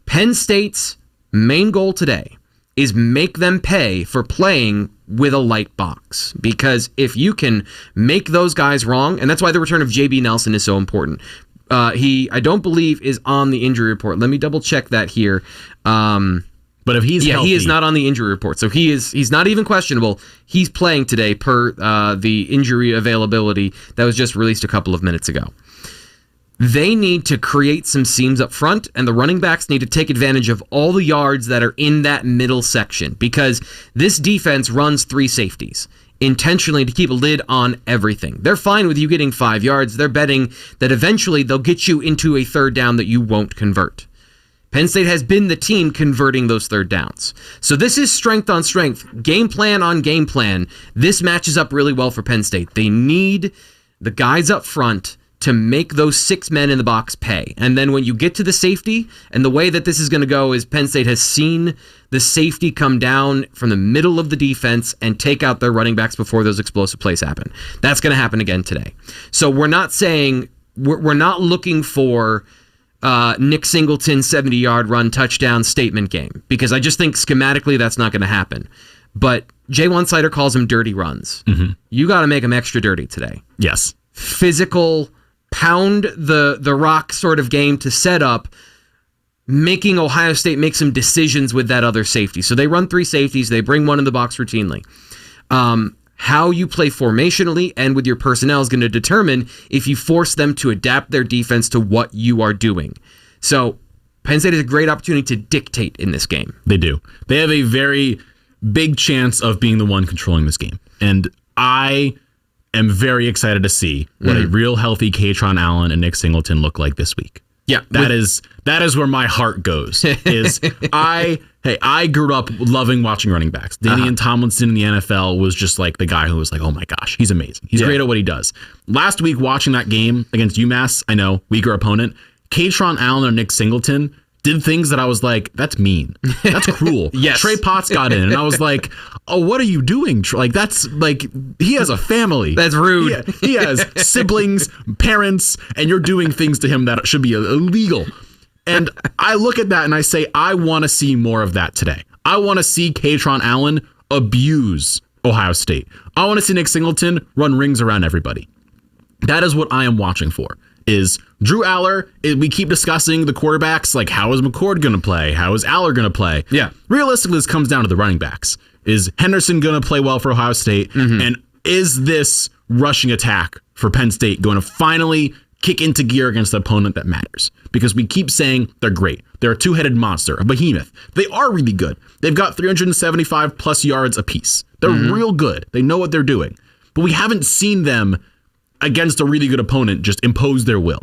[SPEAKER 1] Penn State's main goal today is make them pay for playing with a light box. Because if you can make those guys wrong, and that's why the return of J.B. Nelson is so important. He, I don't believe, is on the injury report. Let me double check that here.
[SPEAKER 2] But if he's healthy,
[SPEAKER 1] he is not on the injury report. So he's not even questionable. He's playing today per the injury availability that was just released a couple of minutes ago. They need to create some seams up front, and the running backs need to take advantage of all the yards that are in that middle section, because this defense runs 3 safeties intentionally to keep a lid on everything. They're fine with you getting 5 yards. They're betting that eventually they'll get you into a third down that you won't convert. Penn State has been the team converting those third downs. So this is strength on strength, game plan on game plan. This matches up really well for Penn State. They need the guys up front to make those 6 men in the box pay. And then when you get to the safety, and the way that this is going to go is Penn State has seen the safety come down from the middle of the defense and take out their running backs before those explosive plays happen. That's going to happen again today. So we're not saying, we're not looking for Nick Singleton 70-yard run touchdown statement game, because I just think schematically that's not going to happen. But Jay One-Sider calls them dirty runs. Mm-hmm. You got to make them extra dirty today.
[SPEAKER 2] Yes.
[SPEAKER 1] Physical, pound the rock sort of game to set up, making Ohio State make some decisions with that other safety. So they run 3 safeties. They bring one in the box routinely. How you play formationally and with your personnel is going to determine if you force them to adapt their defense to what you are doing. So Penn State has a great opportunity to dictate in this game.
[SPEAKER 2] They do. They have a very big chance of being the one controlling this game. And I am very excited to see what a real healthy Katron Allen and Nick Singleton look like this week.
[SPEAKER 1] Yeah,
[SPEAKER 2] that is where my heart goes. Is I grew up loving watching running backs. Danian Tomlinson in the NFL was just like the guy who was like, oh my gosh, he's amazing. He's great at what he does. Last week watching that game against UMass, I know, weaker opponent, Katron Allen or Nick Singleton did things that I was like, that's mean. That's cruel.
[SPEAKER 1] Yes.
[SPEAKER 2] Trey Potts got in, and I was like, oh, what are you doing? Like, that's like, he has a family.
[SPEAKER 1] That's rude.
[SPEAKER 2] He has siblings, parents, and you're doing things to him that should be illegal. And I look at that and I say, I want to see more of that today. I want to see Katron Allen abuse Ohio State. I want to see Nick Singleton run rings around everybody. That is what I am watching for. is Drew Aller. We keep discussing the quarterbacks, like how is McCord going to play? How is Aller going to play?
[SPEAKER 1] Yeah.
[SPEAKER 2] Realistically, this comes down to the running backs. Is Henderson going to play well for Ohio State? And is this rushing attack for Penn State going to finally kick into gear against the opponent that matters? Because we keep saying they're great. They're a two-headed monster, a behemoth. They are really good. They've got 375 plus yards apiece. They're real good. They know what they're doing. But we haven't seen them against a really good opponent just impose their will.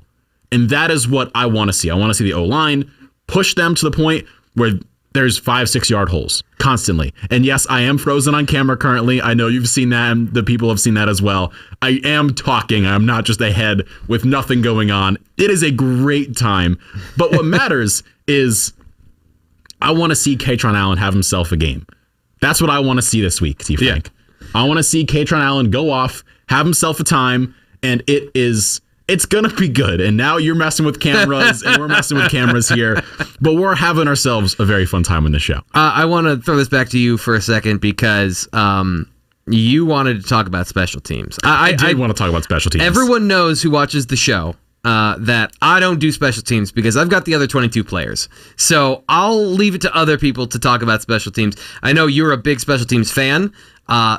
[SPEAKER 2] And that is what I want to see. I want to see the O-line push them to the point where there's 5-6 yard holes constantly. And yes, I am frozen on camera currently. I know you've seen that, and the people have seen that as well. I am talking. I'm not just a head with nothing going on. It is a great time. But what matters is I want to see Kaytron Allen have himself a game. That's what I want to see this week, T. Frank. Yeah. I want to see Kaytron Allen go off, have himself a time, and it's going to be good. And now you're messing with cameras and we're messing with cameras here, but we're having ourselves a very fun time in the show.
[SPEAKER 1] I want to throw this back to you for a second because you wanted to talk about special teams.
[SPEAKER 2] I did want to talk about special teams.
[SPEAKER 1] Everyone knows who watches the show that I don't do special teams because I've got the other 22 players. So I'll leave it to other people to talk about special teams. I know you're a big special teams fan.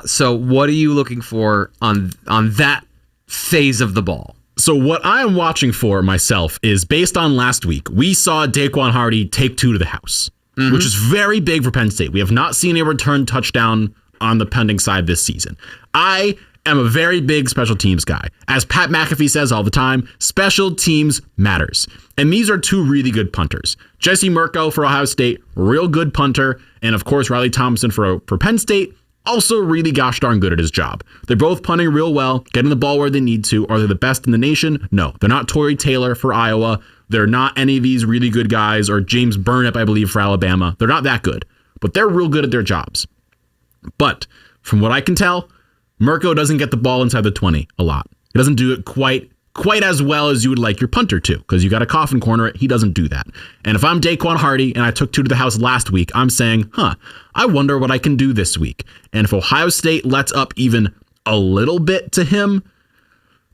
[SPEAKER 1] So what are you looking for on that phase of the ball?
[SPEAKER 2] So what I am watching for myself is based on last week. We saw Daquan Hardy take 2 to the house, which is very big for Penn State. We have not seen a return touchdown on the pending side this season. I am a very big special teams guy. As Pat McAfee says all the time, special teams matters. And these are 2 really good punters. Jesse Mirko for Ohio State, real good punter. And of course, Riley Thompson for Penn State, also really gosh darn good at his job. They're both punting real well, getting the ball where they need to. Are they the best in the nation? No. They're not Torrey Taylor for Iowa. They're not any of these really good guys, or James Burnip, I believe, for Alabama. They're not that good, but they're real good at their jobs. But from what I can tell, Mirko doesn't get the ball inside the 20 a lot. He doesn't do it quite as well as you would like your punter to, because you got a coffin corner it. He doesn't do that. And if I'm Daquan Hardy and I took 2 to the house last week, I'm saying, I wonder what I can do this week. And if Ohio State lets up even a little bit to him,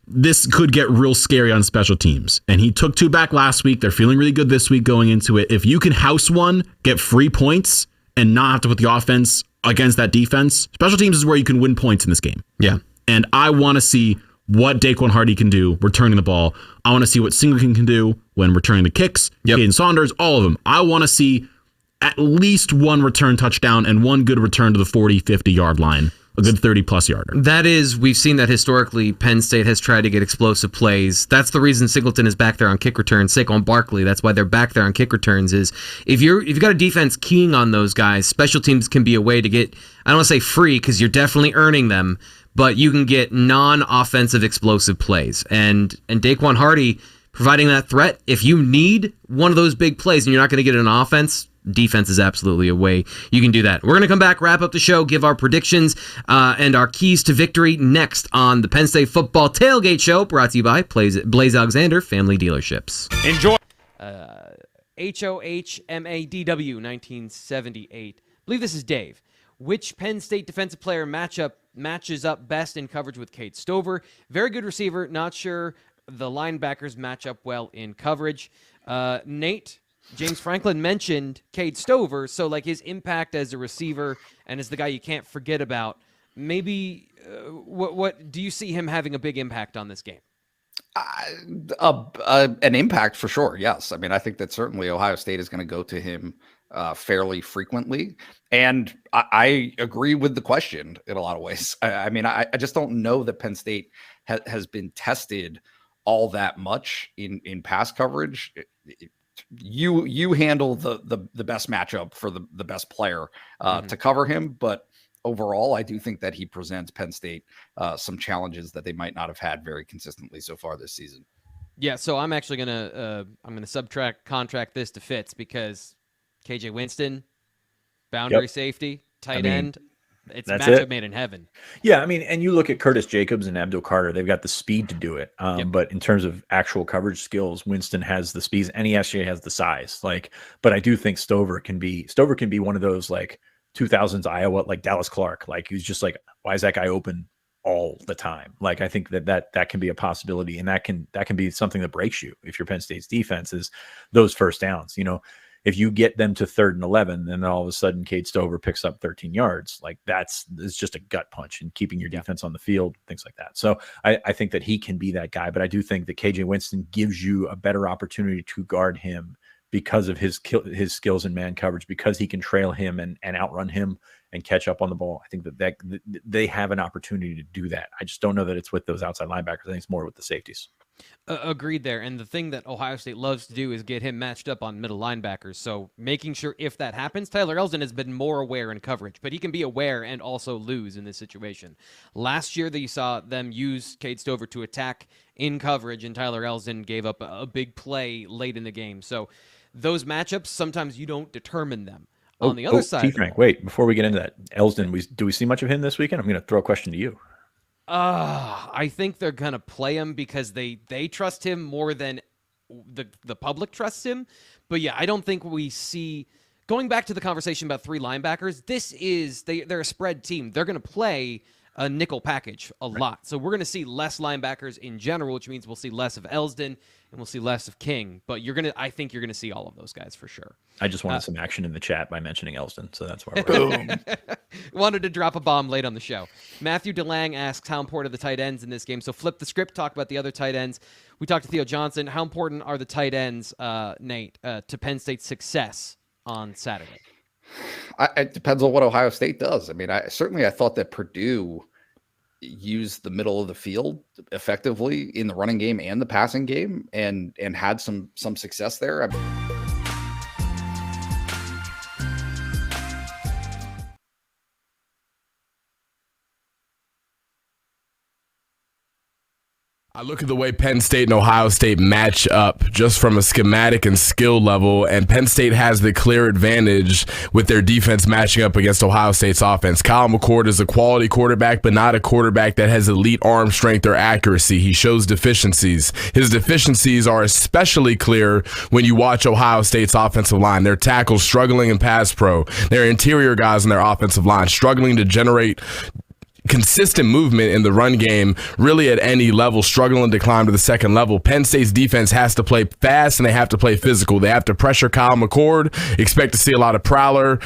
[SPEAKER 2] this could get real scary on special teams. And he took 2 back last week. They're feeling really good this week going into it. If you can house one, get free points, and not have to put the offense against that defense, special teams is where you can win points in this game.
[SPEAKER 1] Yeah.
[SPEAKER 2] And I want to see what Daquan Hardy can do returning the ball. I want to see what Singleton can do when returning the kicks. Caden Saunders, all of them. I want to see at least 1 return touchdown and 1 good return to the 40, 50 yard line. A good 30-plus yarder.
[SPEAKER 1] That is, we've seen that historically. Penn State has tried to get explosive plays. That's the reason Singleton is back there on kick returns. Saquon Barkley, that's why they're back there on kick returns. Is if you've got a defense keying on those guys, special teams can be a way to get, I don't want to say free because you're definitely earning them, but you can get non-offensive explosive plays. And Daquan Hardy providing that threat, if you need one of those big plays and you're not going to get it on offense, defense is absolutely a way you can do that. We're going to come back, wrap up the show, give our predictions and our keys to victory next on the Penn State Football Tailgate Show, brought to you by Blaze Alexander Family Dealerships.
[SPEAKER 4] Enjoy. HOHMADW 1978. I believe this is Dave. Which Penn State defensive player matches up best in coverage with Cade Stover? Very good receiver. Not sure the linebackers match up well in coverage. Nate, James Franklin mentioned Cade Stover, so like his impact as a receiver and as the guy you can't forget about. Maybe what do you see him having a big impact on this game?
[SPEAKER 13] An impact for sure. Yes. I mean, I think that certainly Ohio State is going to go to him fairly frequently. And I agree with the question in a lot of ways. I mean, I just don't know that Penn State has been tested all that much in pass coverage. You handle the best matchup for the best player to cover him. But overall, I do think that he presents Penn State some challenges that they might not have had very consistently so far this season.
[SPEAKER 4] Yeah, so I'm actually gonna contract this to Fitz because KJ Winston, boundary safety, tight end. It's a matchup made in heaven.
[SPEAKER 6] Yeah, I mean, and you look at Curtis Jacobs and Abdul Carter, they've got the speed to do it. But in terms of actual coverage skills, Winston has the speeds and he actually has the size. But I do think Stover can be one of those like 2000s Iowa, like Dallas Clark. Like he's just like, why is that guy open all the time. Like, I think that can be a possibility, and that can be something that breaks you if you're Penn State's defense is those first downs. If you get them to 3rd and 11, and then all of a sudden Cade Stover picks up 13 yards, like it's just a gut punch, and keeping your defense on the field, things like that. So I think that he can be that guy, but I do think that KJ Winston gives you a better opportunity to guard him because of his skills in man coverage, because he can trail him and outrun him and catch up on the ball. I think that they have an opportunity to do that. I just don't know that it's with those outside linebackers. I think it's more with the safeties.
[SPEAKER 4] Agreed there. And the thing that Ohio State loves to do is get him matched up on middle linebackers. So making sure if that happens, Tyler Elsdon has been more aware in coverage, but he can be aware and also lose in this situation. Last year, you saw them use Cade Stover to attack in coverage, and Tyler Elsdon gave up a big play late in the game. So those matchups, sometimes you don't determine them. On the other side,
[SPEAKER 6] Frank, wait, before we get into that, Elsdon, do we see much of him this weekend? I'm going to throw a question to you.
[SPEAKER 4] I think they're going to play him because they trust him more than the public trusts him. But yeah, I don't think we see, going back to the conversation about 3 linebackers, they're a spread team. They're going to play a nickel package a lot. So we're going to see less linebackers in general, which means we'll see less of Elsdon and we'll see less of King. But I think you're going to see all of those guys for sure.
[SPEAKER 6] I just wanted some action in the chat by mentioning Elsdon, so that's why we're
[SPEAKER 4] Wanted to drop a bomb late on the show. Matthew DeLang asks how important are the tight ends in this game. So flip the script, talk about the other tight ends. We talked to Theo Johnson. How important are the tight ends, Nate, to Penn State's success on Saturday?
[SPEAKER 13] It depends on what Ohio State does. I mean, I thought that Purdue used the middle of the field effectively in the running game and the passing game, and had some success there.
[SPEAKER 3] I look at the way Penn State and Ohio State match up just from a schematic and skill level, and Penn State has the clear advantage with their defense matching up against Ohio State's offense. Kyle McCord is a quality quarterback, but not a quarterback that has elite arm strength or accuracy. He shows deficiencies. His deficiencies are especially clear when you watch Ohio State's offensive line. Their tackles struggling in pass pro. Their interior guys in their offensive line struggling to generate consistent movement in the run game, really at any level, struggling to climb to the second level. Penn State's defense has to play fast and they have to play physical. They have to pressure Kyle McCord, expect to see a lot of prowler.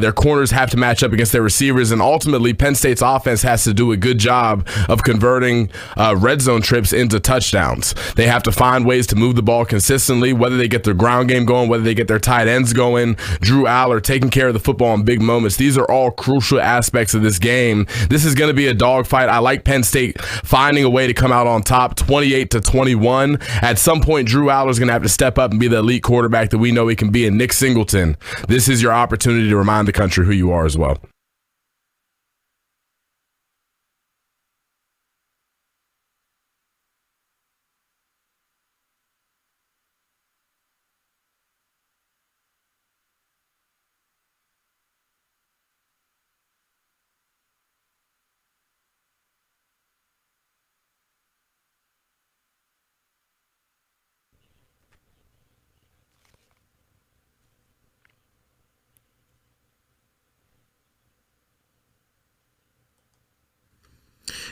[SPEAKER 3] Their corners have to match up against their receivers, and ultimately Penn State's offense has to do a good job of converting red zone trips into touchdowns. They have to find ways to move the ball consistently, whether they get their ground game going, whether they get their tight ends going, Drew Aller taking care of the football in big moments. These are all crucial aspects of this game. This is going to be a dogfight. I like Penn State finding a way to come out on top 28-21. At some point, Drew Aller's going to have to step up and be the elite quarterback that we know he can be. And Nick Singleton, this is your opportunity to remind the country who you are as well.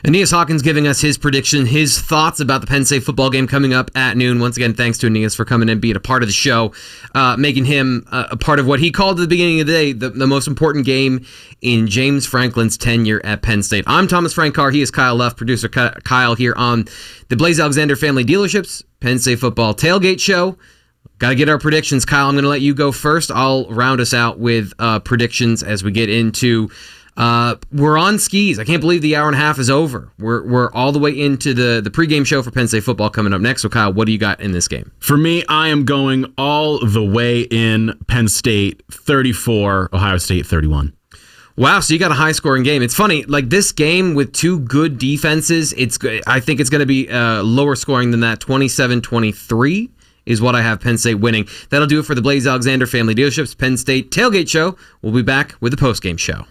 [SPEAKER 1] Aeneas Hawkins giving us his prediction, his thoughts about the Penn State football game coming up at noon. Once again, thanks to Aeneas for coming in, being a part of the show, making him a part of what he called at the beginning of the day the most important game in James Franklin's tenure at Penn State. I'm Thomas Frank Carr. He is Kyle Luff, producer Kyle here on the Blaise Alexander Family Dealerships Penn State Football Tailgate Show. Got to get our predictions. Kyle, I'm going to let you go first. I'll round us out with predictions as we get into we're on skis. I can't believe the hour and a half is over. We're all the way into the pregame show for Penn State football coming up next. So Kyle, what do you got in this game?
[SPEAKER 2] For me, I am going all the way in Penn State 34, Ohio State 31.
[SPEAKER 1] Wow, so you got a high-scoring game. It's funny, like this game with two good defenses, I think it's going to be lower scoring than that. 27-23 is what I have Penn State winning. That'll do it for the Blaise Alexander Family Dealerships Penn State Tailgate Show. We'll be back with the postgame show.